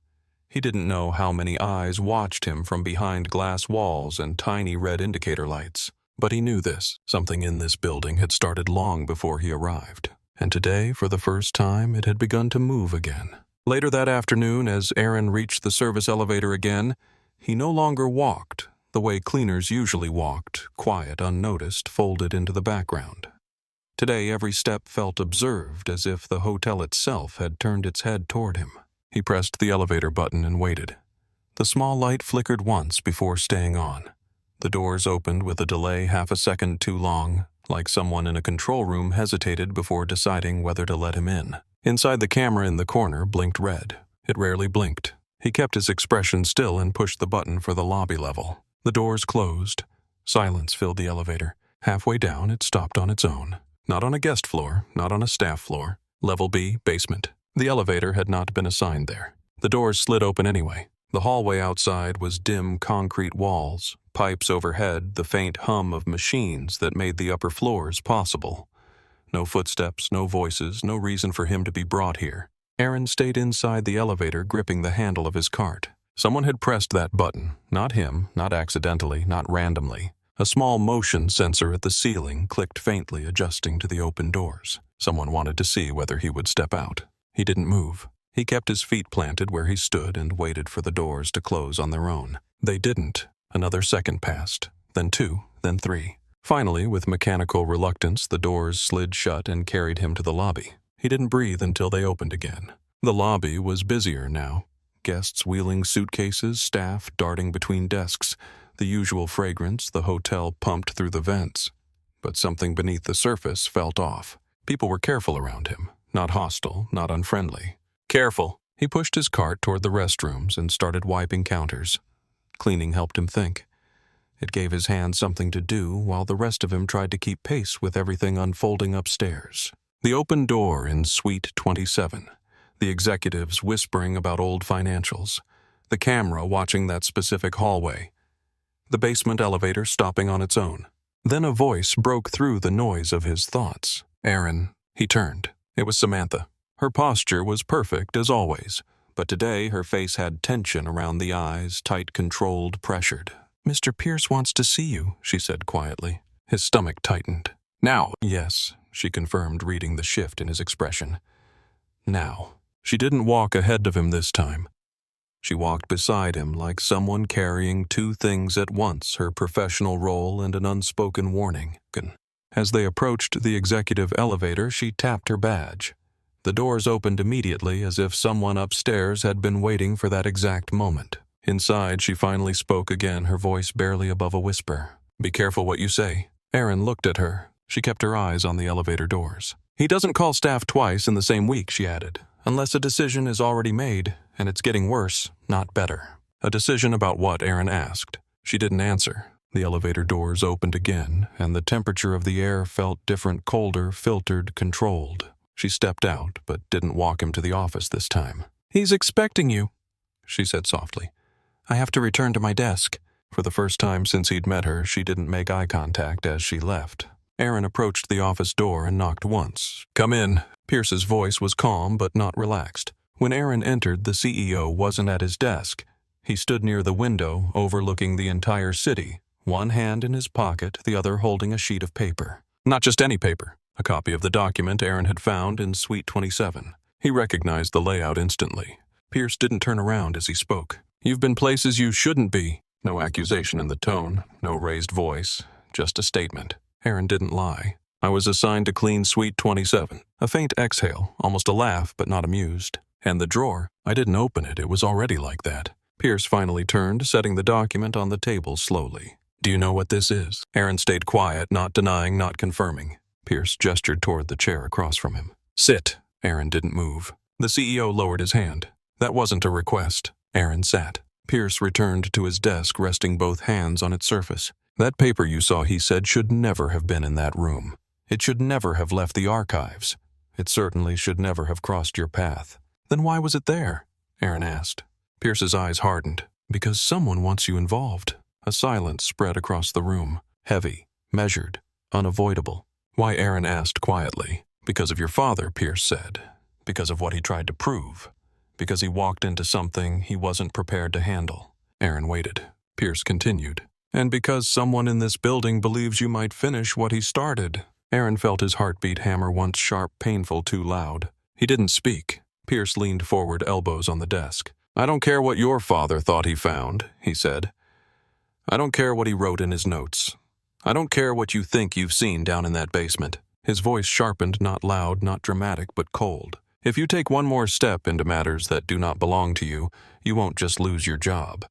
He didn't know how many eyes watched him from behind glass walls and tiny red indicator lights. But he knew this. Something in this building had started long before he arrived. And today, for the first time, it had begun to move again. Later that afternoon, as Aaron reached the service elevator again, he no longer walked the way cleaners usually walked, quiet, unnoticed, folded into the background. Today, every step felt observed, as if the hotel itself had turned its head toward him. He pressed the elevator button and waited. The small light flickered once before staying on. The doors opened with a delay half a second too long, like someone in a control room hesitated before deciding whether to let him in. Inside, the camera in the corner blinked red. It rarely blinked. He kept his expression still and pushed the button for the lobby level. The doors closed. Silence filled the elevator. Halfway down, it stopped on its own. Not on a guest floor, not on a staff floor. Level B, basement. The elevator had not been assigned there. The doors slid open anyway. The hallway outside was dim concrete walls, pipes overhead, the faint hum of machines that made the upper floors possible. No footsteps, no voices, no reason for him to be brought here. Aaron stayed inside the elevator, gripping the handle of his cart. Someone had pressed that button. Not him, not accidentally, not randomly. A small motion sensor at the ceiling clicked faintly, adjusting to the open doors. Someone wanted to see whether he would step out. He didn't move. He kept his feet planted where he stood and waited for the doors to close on their own. They didn't. Another second passed, then 2, then 3. Finally, with mechanical reluctance, the doors slid shut and carried him to the lobby. He didn't breathe until they opened again. The lobby was busier now. Guests wheeling suitcases, staff darting between desks, the usual fragrance the hotel pumped through the vents. But something beneath the surface felt off. People were careful around him, not hostile, not unfriendly. Careful. He pushed his cart toward the restrooms and started wiping counters. Cleaning helped him think. It gave his hands something to do while the rest of him tried to keep pace with everything unfolding upstairs. The open door in Suite 27. The executives whispering about old financials. The camera watching that specific hallway. The basement elevator stopping on its own. Then a voice broke through the noise of his thoughts. Aaron. He turned. It was Samantha. Her posture was perfect as always, but today her face had tension around the eyes, tight, controlled, pressured. "Mr. Pierce wants to see you," she said quietly. His stomach tightened. "Now." "Yes," she confirmed, reading the shift in his expression. "Now." She didn't walk ahead of him this time. She walked beside him like someone carrying two things at once, her professional role and an unspoken warning. As they approached the executive elevator, she tapped her badge. The doors opened immediately, as if someone upstairs had been waiting for that exact moment. Inside, she finally spoke again, her voice barely above a whisper. "Be careful what you say." Aaron looked at her. She kept her eyes on the elevator doors. "He doesn't call staff twice in the same week," she added, "unless a decision is already made, and it's getting worse, not better." A decision about what, Aaron asked. She didn't answer. The elevator doors opened again, and the temperature of the air felt different, colder, filtered, controlled. She stepped out, but didn't walk him to the office this time. "He's expecting you," she said softly. "I have to return to my desk." For the first time since he'd met her, she didn't make eye contact as she left. Aaron approached the office door and knocked once. "Come in." Pierce's voice was calm but not relaxed. When Aaron entered, the CEO wasn't at his desk. He stood near the window, overlooking the entire city, one hand in his pocket, the other holding a sheet of paper. Not just any paper. A copy of the document Aaron had found in Suite 27. He recognized the layout instantly. Pierce didn't turn around as he spoke. "You've been places you shouldn't be." No accusation in the tone, no raised voice, just a statement. Aaron didn't lie. "I was assigned to clean Suite 27. A faint exhale, almost a laugh, but not amused. "And the drawer, I didn't open it, it was already like that." Pierce finally turned, setting the document on the table slowly. "Do you know what this is?" Aaron stayed quiet, not denying, not confirming. Pierce gestured toward the chair across from him. "Sit." Aaron didn't move. The CEO lowered his hand. "That wasn't a request." Aaron sat. Pierce returned to his desk, resting both hands on its surface. "That paper you saw," he said, "should never have been in that room. It should never have left the archives. It certainly should never have crossed your path." "Then why was it there?" Aaron asked. Pierce's eyes hardened. "Because someone wants you involved." A silence spread across the room. Heavy, measured, unavoidable. "Why?" Aaron asked quietly. "Because of your father," Pierce said. "Because of what he tried to prove. Because he walked into something he wasn't prepared to handle." Aaron waited. Pierce continued. "And because someone in this building believes you might finish what he started." Aaron felt his heartbeat hammer, once sharp, painful, too loud. He didn't speak. Pierce leaned forward, elbows on the desk. "I don't care what your father thought he found," he said. "I don't care what he wrote in his notes. I don't care what you think you've seen down in that basement." His voice sharpened, not loud, not dramatic, but cold. "If you take one more step into matters that do not belong to you, you won't just lose your job.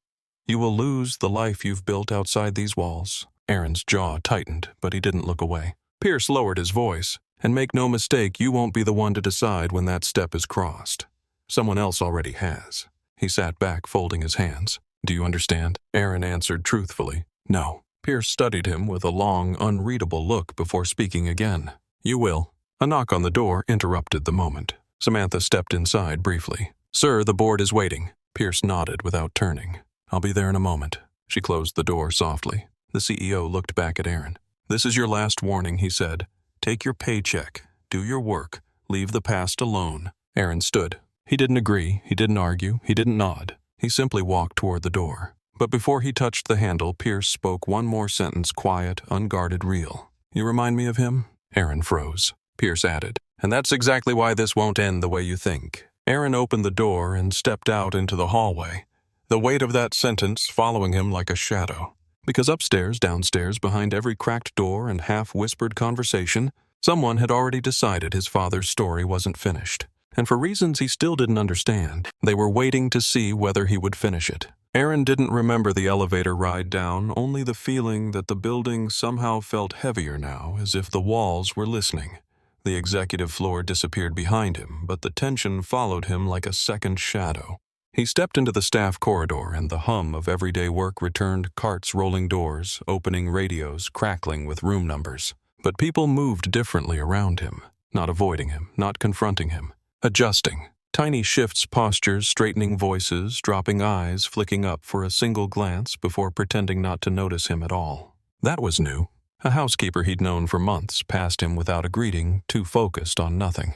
You will lose the life you've built outside these walls." Aaron's jaw tightened, but he didn't look away. Pierce lowered his voice. "And make no mistake, you won't be the one to decide when that step is crossed. Someone else already has." He sat back, folding his hands. "Do you understand?" Aaron answered truthfully, "No." Pierce studied him with a long, unreadable look before speaking again. "You will." A knock on the door interrupted the moment. Samantha stepped inside briefly. "Sir, the board is waiting." Pierce nodded without turning. "I'll be there in a moment." She closed the door softly. The CEO looked back at Aaron. "This is your last warning," he said. "Take your paycheck, do your work, leave the past alone." Aaron stood. He didn't agree, he didn't argue, he didn't nod. He simply walked toward the door. But before he touched the handle, Pierce spoke one more sentence, quiet, unguarded, real. "You remind me of him?" Aaron froze. Pierce added, "And that's exactly why this won't end the way you think." Aaron opened the door and stepped out into the hallway, the weight of that sentence following him like a shadow. Because upstairs, downstairs, behind every cracked door and half-whispered conversation, someone had already decided his father's story wasn't finished. And for reasons he still didn't understand, they were waiting to see whether he would finish it. Aaron didn't remember the elevator ride down, only the feeling that the building somehow felt heavier now, as if the walls were listening. The executive floor disappeared behind him, but the tension followed him like a second shadow. He stepped into the staff corridor, and the hum of everyday work returned, carts rolling doors, opening radios, crackling with room numbers. But people moved differently around him, not avoiding him, not confronting him, adjusting. Tiny shifts, postures, straightening voices, dropping eyes, flicking up for a single glance before pretending not to notice him at all. That was new. A housekeeper he'd known for months passed him without a greeting, too focused on nothing.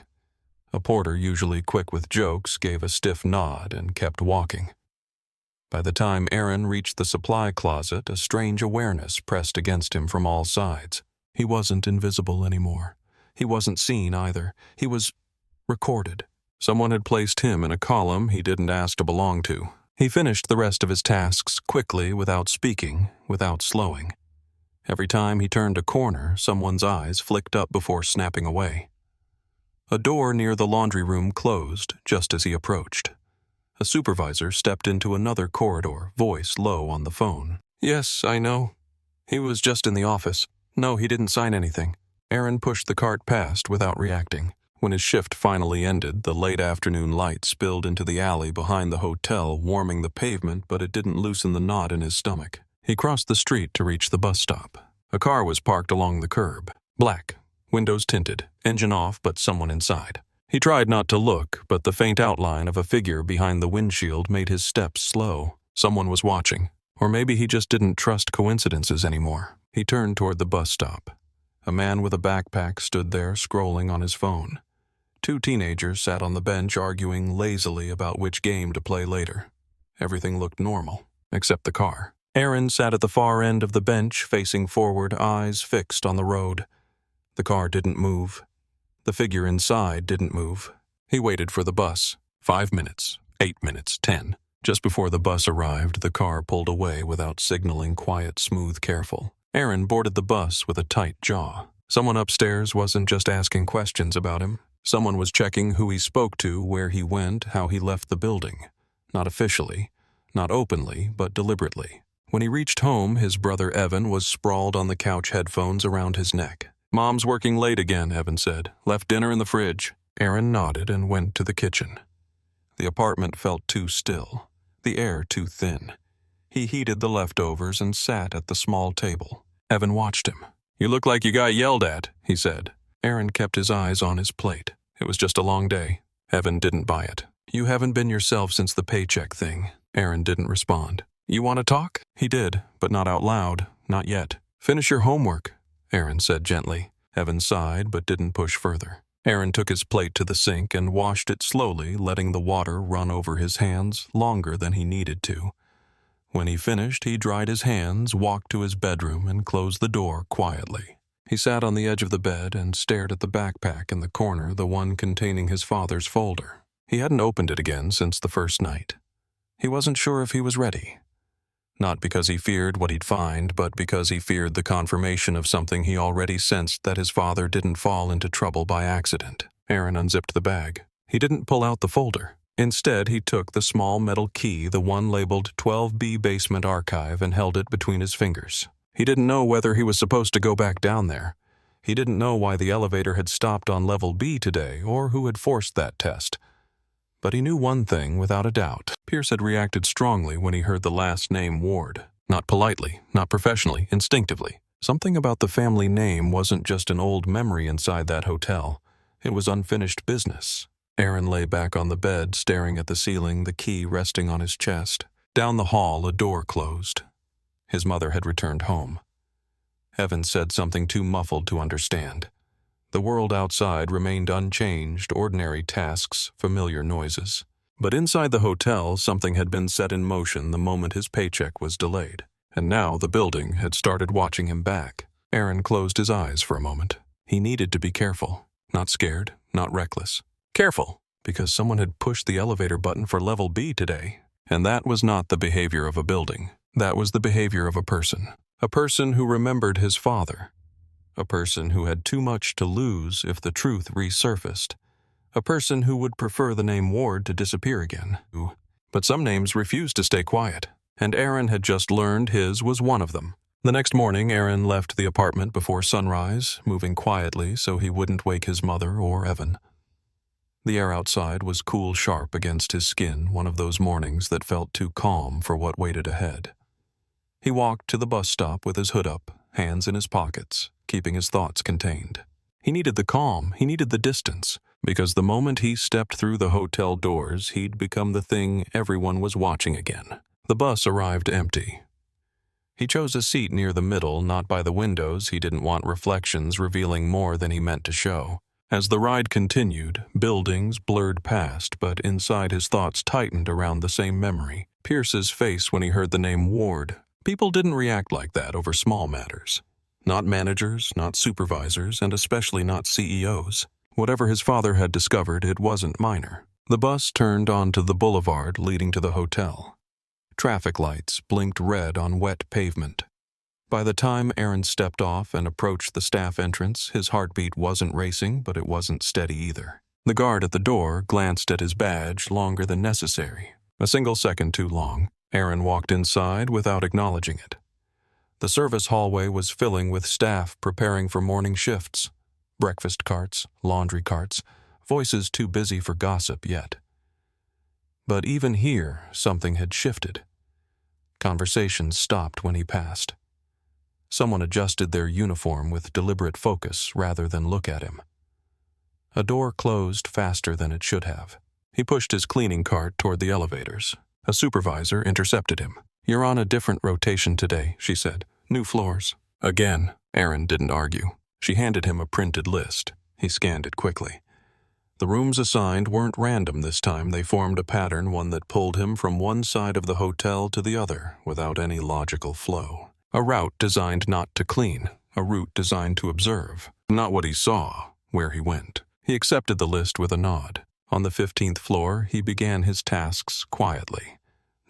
A porter, usually quick with jokes, gave a stiff nod and kept walking. By the time Aaron reached the supply closet, a strange awareness pressed against him from all sides. He wasn't invisible anymore. He wasn't seen either. He was recorded. Someone had placed him in a column he didn't ask to belong to. He finished the rest of his tasks quickly, without speaking, without slowing. Every time he turned a corner, someone's eyes flicked up before snapping away. A door near the laundry room closed just as he approached. A supervisor stepped into another corridor, voice low on the phone. "Yes, I know. He was just in the office. No, he didn't sign anything." Aaron pushed the cart past without reacting. When his shift finally ended, the late afternoon light spilled into the alley behind the hotel, warming the pavement, but it didn't loosen the knot in his stomach. He crossed the street to reach the bus stop. A car was parked along the curb. Black, windows tinted, engine off, but someone inside. He tried not to look, but the faint outline of a figure behind the windshield made his steps slow. Someone was watching. Or maybe he just didn't trust coincidences anymore. He turned toward the bus stop. A man with a backpack stood there, scrolling on his phone. 2 teenagers sat on the bench arguing lazily about which game to play later. Everything looked normal, except the car. Aaron sat at the far end of the bench, facing forward, eyes fixed on the road. The car didn't move. The figure inside didn't move. He waited for the bus. 5 minutes, 8 minutes, 10. Just before the bus arrived, the car pulled away without signaling, quiet, smooth, careful. Aaron boarded the bus with a tight jaw. Someone upstairs wasn't just asking questions about him. Someone was checking who he spoke to, where he went, how he left the building. Not officially, not openly, but deliberately. When he reached home, his brother Evan was sprawled on the couch, headphones around his neck. "Mom's working late again," Evan said. "Left dinner in the fridge." Aaron nodded and went to the kitchen. The apartment felt too still, the air too thin. He heated the leftovers and sat at the small table. Evan watched him. "You look like you got yelled at," he said. Aaron kept his eyes on his plate. It was just a long day. Evan didn't buy it. "You haven't been yourself since the paycheck thing." Aaron didn't respond. "You want to talk?" He did, but not out loud, not yet. "Finish your homework," Aaron said gently. Evan sighed, but didn't push further. Aaron took his plate to the sink and washed it slowly, letting the water run over his hands longer than he needed to. When he finished, he dried his hands, walked to his bedroom, and closed the door quietly. He sat on the edge of the bed and stared at the backpack in the corner, the one containing his father's folder. He hadn't opened it again since the first night. He wasn't sure if he was ready. Not because he feared what he'd find, but because he feared the confirmation of something he already sensed, that his father didn't fall into trouble by accident. Aaron unzipped the bag. He didn't pull out the folder. Instead, he took the small metal key, the one labeled 12B Basement Archive, and held it between his fingers. He didn't know whether he was supposed to go back down there. He didn't know why the elevator had stopped on level B today, or who had forced that test. But he knew one thing without a doubt. Pierce had reacted strongly when he heard the last name Ward. Not politely, not professionally, instinctively. Something about the family name wasn't just an old memory inside that hotel. It was unfinished business. Aaron lay back on the bed, staring at the ceiling, the key resting on his chest. Down the hall, a door closed. His mother had returned home. Evan said something too muffled to understand. The world outside remained unchanged, ordinary tasks, familiar noises. But inside the hotel, something had been set in motion the moment his paycheck was delayed. And now the building had started watching him back. Aaron closed his eyes for a moment. He needed to be careful. Not scared, not reckless. Careful, because someone had pushed the elevator button for level B today. And that was not the behavior of a building. That was the behavior of a person. A person who remembered his father. A person who had too much to lose if the truth resurfaced. A person who would prefer the name Ward to disappear again. But some names refused to stay quiet, and Aaron had just learned his was one of them. The next morning, Aaron left the apartment before sunrise, moving quietly so he wouldn't wake his mother or Evan. The air outside was cool sharp against his skin, one of those mornings that felt too calm for what waited ahead. He walked to the bus stop with his hood up, hands in his pockets, keeping his thoughts contained. He needed the calm, he needed the distance, because the moment he stepped through the hotel doors, he'd become the thing everyone was watching again. The bus arrived empty. He chose a seat near the middle, not by the windows. He didn't want reflections revealing more than he meant to show. As the ride continued, buildings blurred past, but inside his thoughts tightened around the same memory. Pierce's face when he heard the name Ward. People didn't react like that over small matters. Not managers, not supervisors, and especially not CEOs. Whatever his father had discovered, it wasn't minor. The bus turned onto the boulevard leading to the hotel. Traffic lights blinked red on wet pavement. By the time Aaron stepped off and approached the staff entrance, his heartbeat wasn't racing, but it wasn't steady either. The guard at the door glanced at his badge longer than necessary. A single second too long. Aaron walked inside without acknowledging it. The service hallway was filling with staff preparing for morning shifts. Breakfast carts, laundry carts, voices too busy for gossip yet. But even here, something had shifted. Conversations stopped when he passed. Someone adjusted their uniform with deliberate focus rather than look at him. A door closed faster than it should have. He pushed his cleaning cart toward the elevators. A supervisor intercepted him. "You're on a different rotation today," she said. "New floors." Again, Aaron didn't argue. She handed him a printed list. He scanned it quickly. The rooms assigned weren't random this time. They formed a pattern, one that pulled him from one side of the hotel to the other without any logical flow. A route designed not to clean, a route designed to observe. Not what he saw, where he went. He accepted the list with a nod. On the 15th floor, he began his tasks quietly.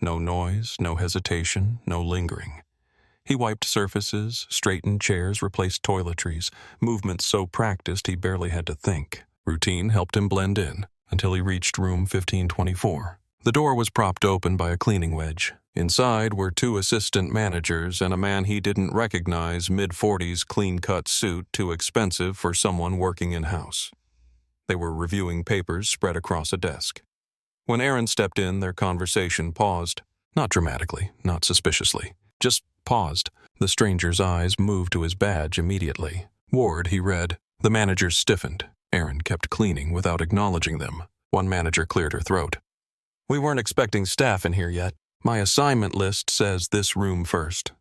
No noise, no hesitation, no lingering. He wiped surfaces, straightened chairs, replaced toiletries, movements so practiced he barely had to think. Routine helped him blend in, until he reached room 1524. The door was propped open by a cleaning wedge. Inside were two assistant managers and a man he didn't recognize, mid-40s clean-cut suit, too expensive for someone working in-house. They were reviewing papers spread across a desk. When Aaron stepped in, their conversation paused. Not dramatically, not suspiciously. Just paused. The stranger's eyes moved to his badge immediately. "Ward," he read. The managers stiffened. Aaron kept cleaning without acknowledging them. One manager cleared her throat. "We weren't expecting staff in here yet. My assignment list says this room first,"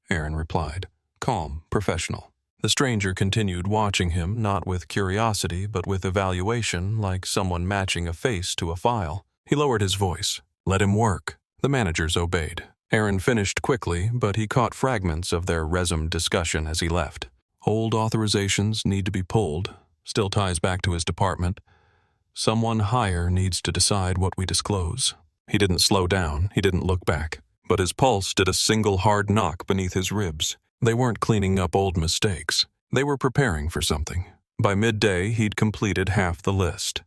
Aaron replied. Calm, professional. The stranger continued watching him, not with curiosity, but with evaluation, like someone matching a face to a file. He lowered his voice. "Let him work." The managers obeyed. Aaron finished quickly, but he caught fragments of their resume discussion as he left. Old authorizations need to be pulled. Still ties back to his department. Someone higher needs to decide what we disclose. He didn't slow down, he didn't look back, but his pulse did a single hard knock beneath his ribs. They weren't cleaning up old mistakes. They were preparing for something. By midday, he'd completed half the list.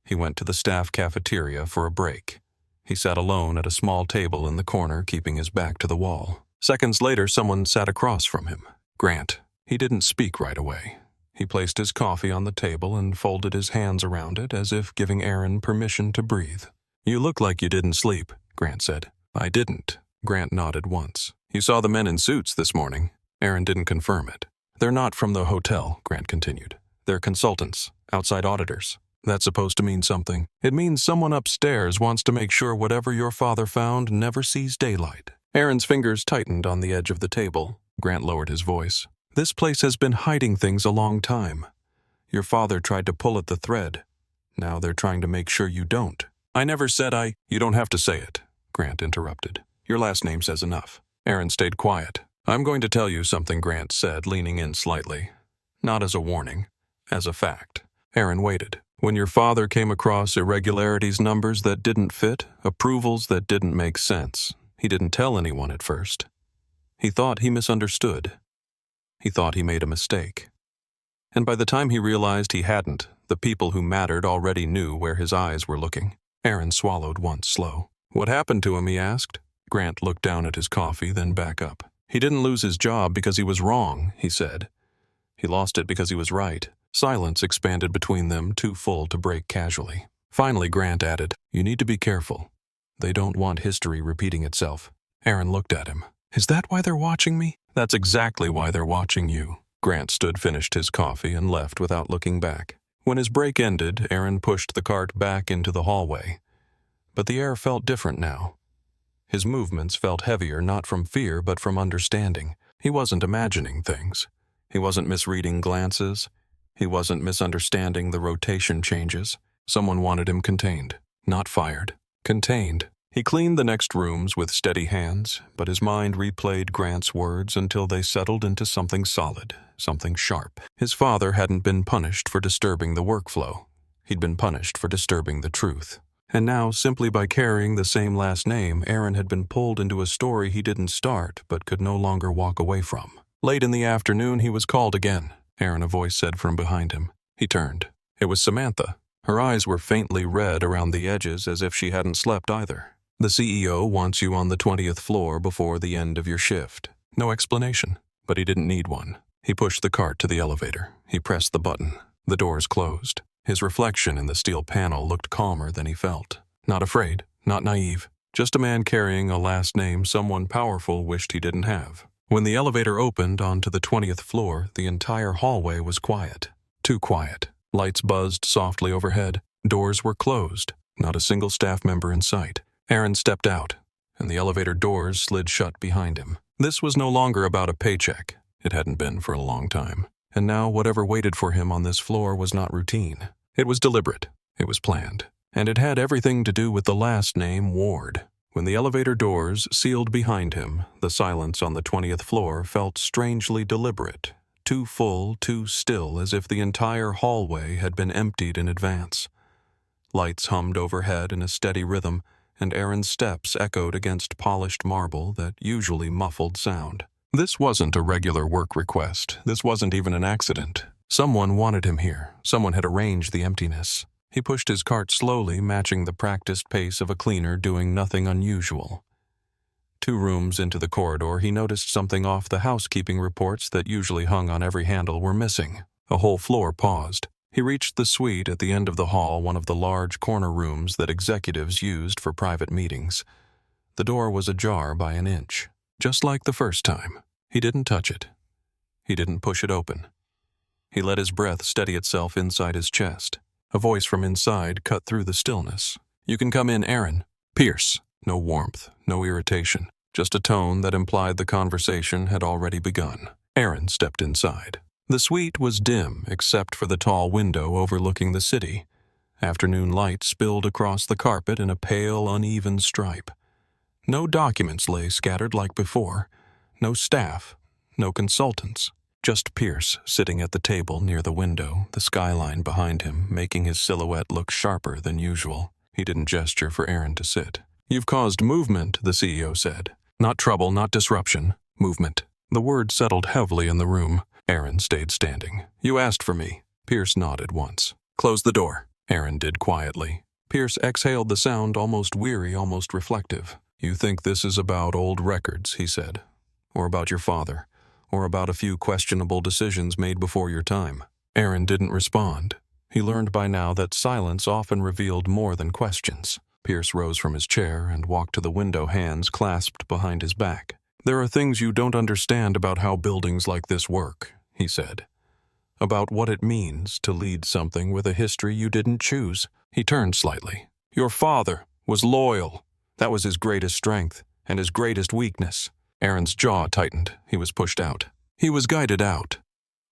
He went to the staff cafeteria for a break. He sat alone at a small table in the corner, keeping his back to the wall. Seconds later, someone sat across from him. Grant. He didn't speak right away. He placed his coffee on the table and folded his hands around it as if giving Aaron permission to breathe. "You look like you didn't sleep," Grant said. "I didn't." Grant nodded once. "You saw the men in suits this morning." Aaron didn't confirm it. "They're not from the hotel," Grant continued. "They're consultants, outside auditors. That's supposed to mean something. It means someone upstairs wants to make sure whatever your father found never sees daylight." Aaron's fingers tightened on the edge of the table. Grant lowered his voice. "This place has been hiding things a long time. Your father tried to pull at the thread. Now they're trying to make sure you don't." "I never said I—" "You don't have to say it," Grant interrupted. "Your last name says enough." Aaron stayed quiet. "I'm going to tell you something," Grant said, leaning in slightly. "Not as a warning, as a fact." Aaron waited. "When your father came across irregularities, numbers that didn't fit, approvals that didn't make sense, he didn't tell anyone at first. He thought he misunderstood. He thought he made a mistake. And by the time he realized he hadn't, the people who mattered already knew where his eyes were looking." Aaron swallowed once slow. "What happened to him?" he asked. Grant looked down at his coffee, then back up. "He didn't lose his job because he was wrong," he said. "He lost it because he was right." Silence expanded between them, too full to break casually. Finally, Grant added, "You need to be careful. They don't want history repeating itself." Aaron looked at him. "Is that why they're watching me?" "That's exactly why they're watching you." Grant finished his coffee and left without looking back. When his break ended, Aaron pushed the cart back into the hallway. But the air felt different now. His movements felt heavier, not from fear, but from understanding. He wasn't imagining things. He wasn't misreading glances. He wasn't misunderstanding the rotation changes. Someone wanted him contained, not fired. Contained. He cleaned the next rooms with steady hands, but his mind replayed Grant's words until they settled into something solid, something sharp. His father hadn't been punished for disturbing the workflow. He'd been punished for disturbing the truth. And now, simply by carrying the same last name, Aaron had been pulled into a story he didn't start but could no longer walk away from. Late in the afternoon, he was called again. "Aaron," a voice said from behind him. He turned. It was Samantha. Her eyes were faintly red around the edges, as if she hadn't slept either. "The CEO wants you on the 20th floor before the end of your shift." No explanation, but he didn't need one. He pushed the cart to the elevator. He pressed the button. The doors closed. His reflection in the steel panel looked calmer than he felt. Not afraid, not naive. Just a man carrying a last name someone powerful wished he didn't have. When the elevator opened onto the 20th floor, the entire hallway was quiet. Too quiet. Lights buzzed softly overhead. Doors were closed. Not a single staff member in sight. Aaron stepped out, and the elevator doors slid shut behind him. This was no longer about a paycheck. It hadn't been for a long time. And now whatever waited for him on this floor was not routine. It was deliberate. It was planned. And it had everything to do with the last name, Ward. When the elevator doors sealed behind him, the silence on the 20th floor felt strangely deliberate, too full, too still, as if the entire hallway had been emptied in advance. Lights hummed overhead in a steady rhythm, and Aaron's steps echoed against polished marble that usually muffled sound. This wasn't a regular work request. This wasn't even an accident. Someone wanted him here. Someone had arranged the emptiness. He pushed his cart slowly, matching the practiced pace of a cleaner doing nothing unusual. 2 rooms into the corridor, he noticed something off. The housekeeping reports that usually hung on every handle were missing. A whole floor paused. He reached the suite at the end of the hall, one of the large corner rooms that executives used for private meetings. The door was ajar by an inch, just like the first time. He didn't touch it. He didn't push it open. He let his breath steady itself inside his chest. A voice from inside cut through the stillness. "You can come in, Aaron." Pierce. No warmth, no irritation. Just a tone that implied the conversation had already begun. Aaron stepped inside. The suite was dim, except for the tall window overlooking the city. Afternoon light spilled across the carpet in a pale, uneven stripe. No documents lay scattered like before. No staff. No consultants. Just Pierce sitting at the table near the window, the skyline behind him making his silhouette look sharper than usual. He didn't gesture for Aaron to sit. "You've caused movement," the CEO said. "Not trouble, not disruption. Movement." The word settled heavily in the room. Aaron stayed standing. "You asked for me." Pierce nodded once. "Close the door." Aaron did quietly. Pierce exhaled the sound, almost weary, almost reflective. "You think this is about old records," he said. "Or about your father. Or about a few questionable decisions made before your time." Aaron didn't respond. He learned by now that silence often revealed more than questions. Pierce rose from his chair and walked to the window, hands clasped behind his back. "There are things you don't understand about how buildings like this work," he said. "About what it means to lead something with a history you didn't choose." He turned slightly. "Your father was loyal. That was his greatest strength and his greatest weakness." Aaron's jaw tightened. He was pushed out. "He was guided out,"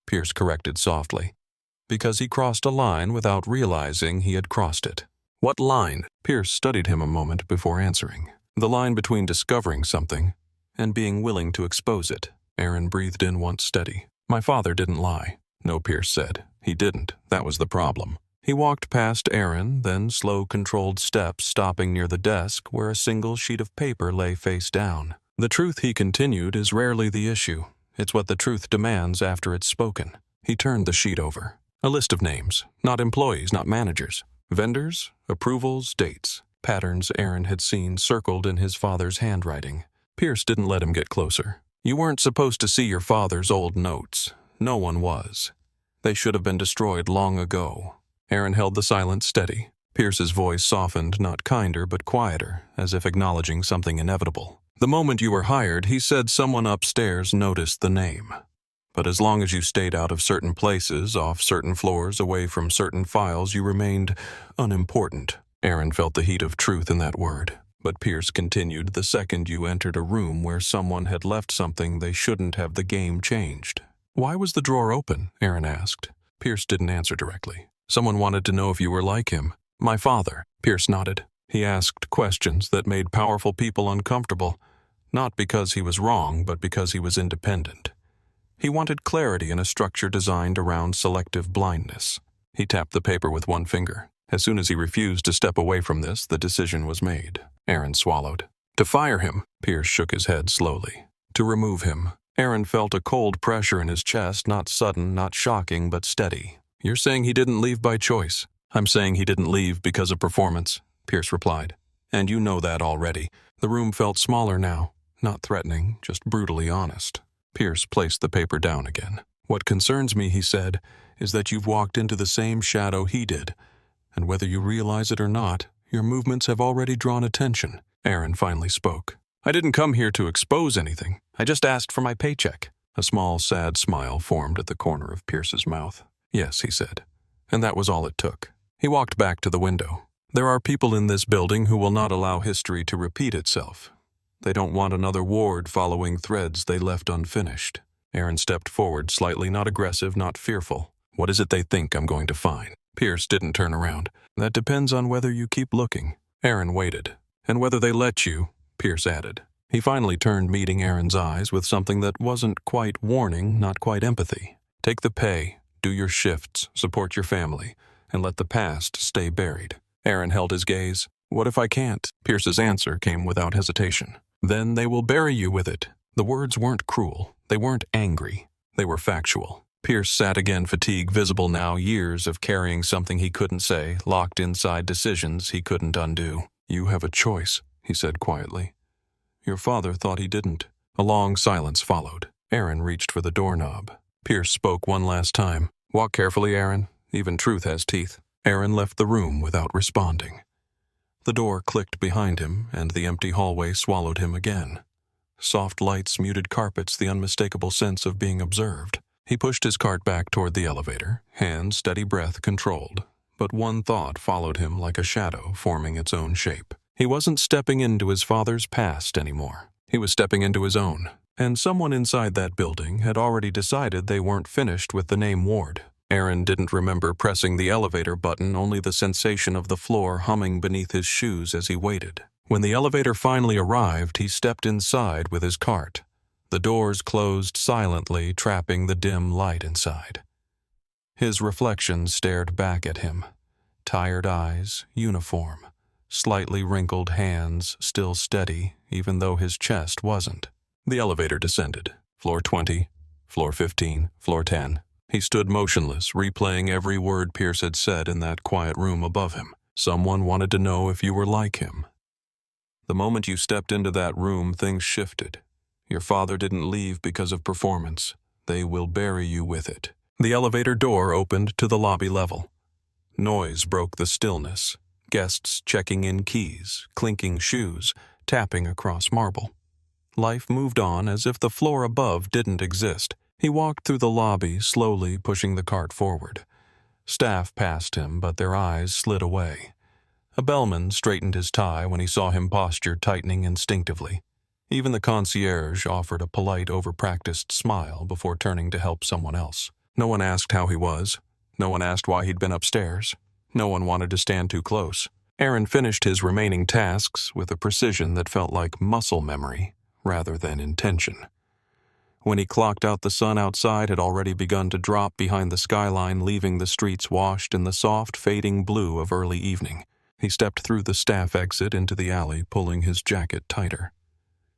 Pierce corrected softly, "because he crossed a line without realizing he had crossed it." "What line?" Pierce studied him a moment before answering. "The line between discovering something and being willing to expose it." Aaron breathed in once steady. "My father didn't lie." "No," Pierce said. "He didn't. That was the problem." He walked past Aaron, then slow, controlled steps, stopping near the desk where a single sheet of paper lay face down. "The truth," he continued, "is rarely the issue. It's what the truth demands after it's spoken." He turned the sheet over. A list of names. Not employees, not managers. Vendors, approvals, dates. Patterns Aaron had seen circled in his father's handwriting. Pierce didn't let him get closer. "You weren't supposed to see your father's old notes. No one was. They should have been destroyed long ago." Aaron held the silence steady. Pierce's voice softened, not kinder but quieter, as if acknowledging something inevitable. "The moment you were hired, he said someone upstairs noticed the name. But as long as you stayed out of certain places, off certain floors, away from certain files, you remained unimportant." Aaron felt the heat of truth in that word. But Pierce continued, "The second you entered a room where someone had left something they shouldn't have, the game changed." "Why was the drawer open?" Aaron asked. Pierce didn't answer directly. "Someone wanted to know if you were like him." "My father." Pierce nodded. He asked questions that made powerful people uncomfortable, not because he was wrong, but because he was independent. He wanted clarity in a structure designed around selective blindness. He tapped the paper with one finger. As soon as he refused to step away from this, the decision was made. Aaron swallowed. "To fire him." Pierce shook his head slowly. "To remove him." Aaron felt a cold pressure in his chest, not sudden, not shocking, but steady. "You're saying he didn't leave by choice?" "I'm saying he didn't leave because of performance," Pierce replied. "And you know that already." The room felt smaller now, not threatening, just brutally honest. Pierce placed the paper down again. "What concerns me," he said, "is that you've walked into the same shadow he did. And whether you realize it or not, your movements have already drawn attention." Aaron finally spoke. "I didn't come here to expose anything. I just asked for my paycheck." A small, sad smile formed at the corner of Pierce's mouth. "Yes," he said. And that was all it took. He walked back to the window. "There are people in this building who will not allow history to repeat itself. They don't want another ward following threads they left unfinished." Aaron stepped forward slightly, not aggressive, not fearful. "What is it they think I'm going to find?" Pierce didn't turn around. "That depends on whether you keep looking." Aaron waited. "And whether they let you," Pierce added. He finally turned, meeting Aaron's eyes with something that wasn't quite warning, not quite empathy. "Take the pay, do your shifts, support your family, and let the past stay buried." Aaron held his gaze. "What if I can't?" Pierce's answer came without hesitation. "Then they will bury you with it." The words weren't cruel. They weren't angry. They were factual. Pierce sat again, fatigue visible now, years of carrying something he couldn't say, locked inside decisions he couldn't undo. "You have a choice," he said quietly. "Your father thought he didn't." A long silence followed. Aaron reached for the doorknob. Pierce spoke one last time. "Walk carefully, Aaron. Even truth has teeth." Aaron left the room without responding. The door clicked behind him, and the empty hallway swallowed him again. Soft lights, muted carpets, the unmistakable sense of being observed. He pushed his cart back toward the elevator, hand, steady breath controlled. But one thought followed him like a shadow, forming its own shape. He wasn't stepping into his father's past anymore. He was stepping into his own. And someone inside that building had already decided they weren't finished with the name Ward. Aaron didn't remember pressing the elevator button, only the sensation of the floor humming beneath his shoes as he waited. When the elevator finally arrived, he stepped inside with his cart. The doors closed silently, trapping the dim light inside. His reflection stared back at him. Tired eyes, uniform, slightly wrinkled hands, still steady, even though his chest wasn't. The elevator descended. Floor 20, floor 15, floor 10. He stood motionless, replaying every word Pierce had said in that quiet room above him. Someone wanted to know if you were like him. The moment you stepped into that room, things shifted. Your father didn't leave because of performance. They will bury you with it. The elevator door opened to the lobby level. Noise broke the stillness. Guests checking in keys, clinking shoes, tapping across marble. Life moved on as if the floor above didn't exist. He walked through the lobby, slowly pushing the cart forward. Staff passed him, but their eyes slid away. A bellman straightened his tie when he saw him, posture tightening instinctively. Even the concierge offered a polite, over-practiced smile before turning to help someone else. No one asked how he was. No one asked why he'd been upstairs. No one wanted to stand too close. Aaron finished his remaining tasks with a precision that felt like muscle memory rather than intention. When he clocked out, the sun outside had already begun to drop behind the skyline, leaving the streets washed in the soft, fading blue of early evening. He stepped through the staff exit into the alley, pulling his jacket tighter.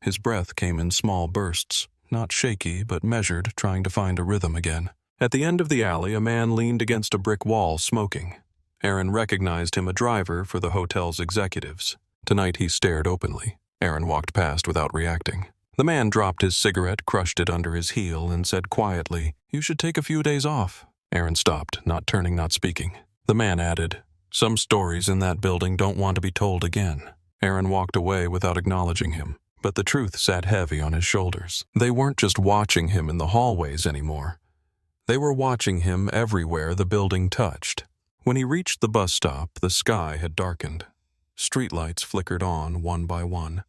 His breath came in small bursts, not shaky but measured, trying to find a rhythm again. At the end of the alley, a man leaned against a brick wall, smoking. Aaron recognized him, a driver for the hotel's executives. Tonight he stared openly. Aaron walked past without reacting. The man dropped his cigarette, crushed it under his heel, and said quietly, "You should take a few days off." Aaron stopped, not turning, not speaking. The man added, "Some stories in that building don't want to be told again." Aaron walked away without acknowledging him, but the truth sat heavy on his shoulders. They weren't just watching him in the hallways anymore. They were watching him everywhere the building touched. When he reached the bus stop, the sky had darkened. Streetlights flickered on, one by one.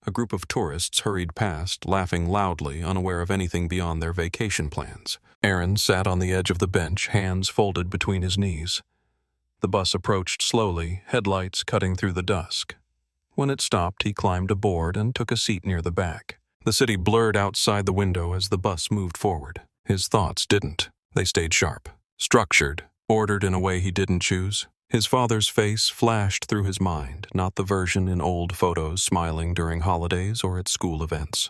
A group of tourists hurried past, laughing loudly, unaware of anything beyond their vacation plans. Aaron sat on the edge of the bench, hands folded between his knees. The bus approached slowly, headlights cutting through the dusk. When it stopped, he climbed aboard and took a seat near the back. The city blurred outside the window as the bus moved forward. His thoughts didn't. They stayed sharp, structured, ordered in a way he didn't choose. His father's face flashed through his mind, not the version in old photos smiling during holidays or at school events.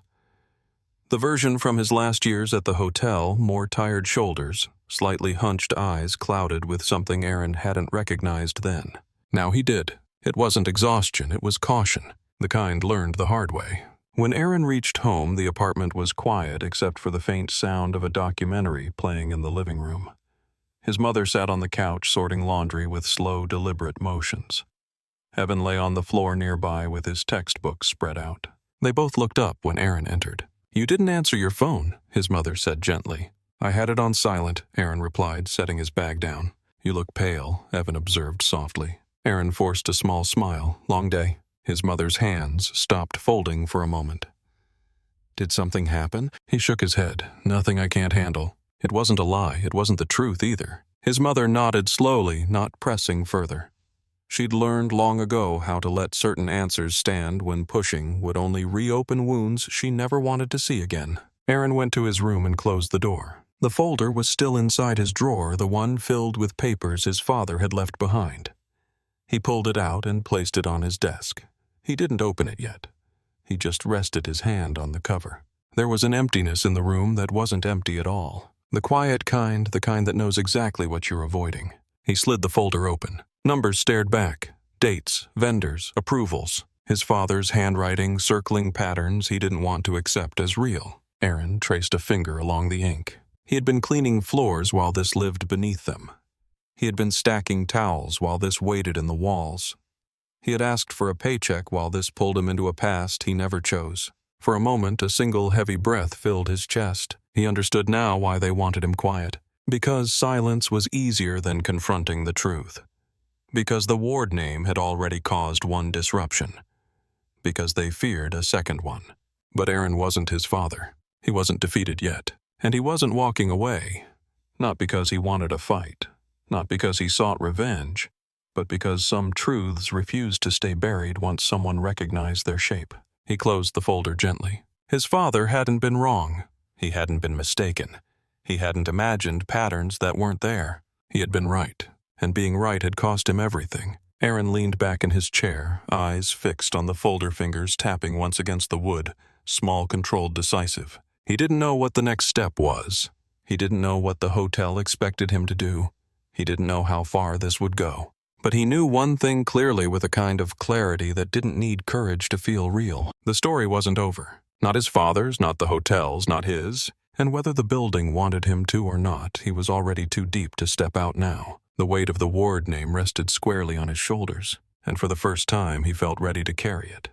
The version from his last years at the hotel, more tired shoulders, slightly hunched eyes clouded with something Aaron hadn't recognized then. Now he did. It wasn't exhaustion, it was caution, the kind learned the hard way. When Aaron reached home, the apartment was quiet except for the faint sound of a documentary playing in the living room. His mother sat on the couch sorting laundry with slow, deliberate motions. Evan lay on the floor nearby with his textbooks spread out. They both looked up when Aaron entered. "You didn't answer your phone," his mother said gently. "I had it on silent," Aaron replied, setting his bag down. "You look pale," Evan observed softly. Aaron forced a small smile. "Long day." His mother's hands stopped folding for a moment. "Did something happen?" He shook his head. "Nothing I can't handle." It wasn't a lie. It wasn't the truth either. His mother nodded slowly, not pressing further. She'd learned long ago how to let certain answers stand when pushing would only reopen wounds she never wanted to see again. Aaron went to his room and closed the door. The folder was still inside his drawer, the one filled with papers his father had left behind. He pulled it out and placed it on his desk. He didn't open it yet. He just rested his hand on the cover. There was an emptiness in the room that wasn't empty at all. The quiet kind, the kind that knows exactly what you're avoiding. He slid the folder open. Numbers stared back. Dates, vendors, approvals. His father's handwriting, circling patterns he didn't want to accept as real. Aaron traced a finger along the ink. He had been cleaning floors while this lived beneath them. He had been stacking towels while this waited in the walls. He had asked for a paycheck while this pulled him into a past he never chose. For a moment, a single heavy breath filled his chest. He understood now why they wanted him quiet. Because silence was easier than confronting the truth. Because the ward name had already caused one disruption. Because they feared a second one. But Aaron wasn't his father. He wasn't defeated yet. And he wasn't walking away. Not because he wanted a fight. Not because he sought revenge. But because some truths refused to stay buried once someone recognized their shape. He closed the folder gently. His father hadn't been wrong. He hadn't been mistaken. He hadn't imagined patterns that weren't there. He had been right, and being right had cost him everything. Aaron leaned back in his chair, eyes fixed on the folder fingers tapping once against the wood, small, controlled, decisive. He didn't know what the next step was. He didn't know what the hotel expected him to do. He didn't know how far this would go. But he knew one thing clearly, with a kind of clarity that didn't need courage to feel real. The story wasn't over. Not his father's, not the hotel's, not his. And whether the building wanted him to or not, he was already too deep to step out now. The weight of the ward name rested squarely on his shoulders, and for the first time he felt ready to carry it.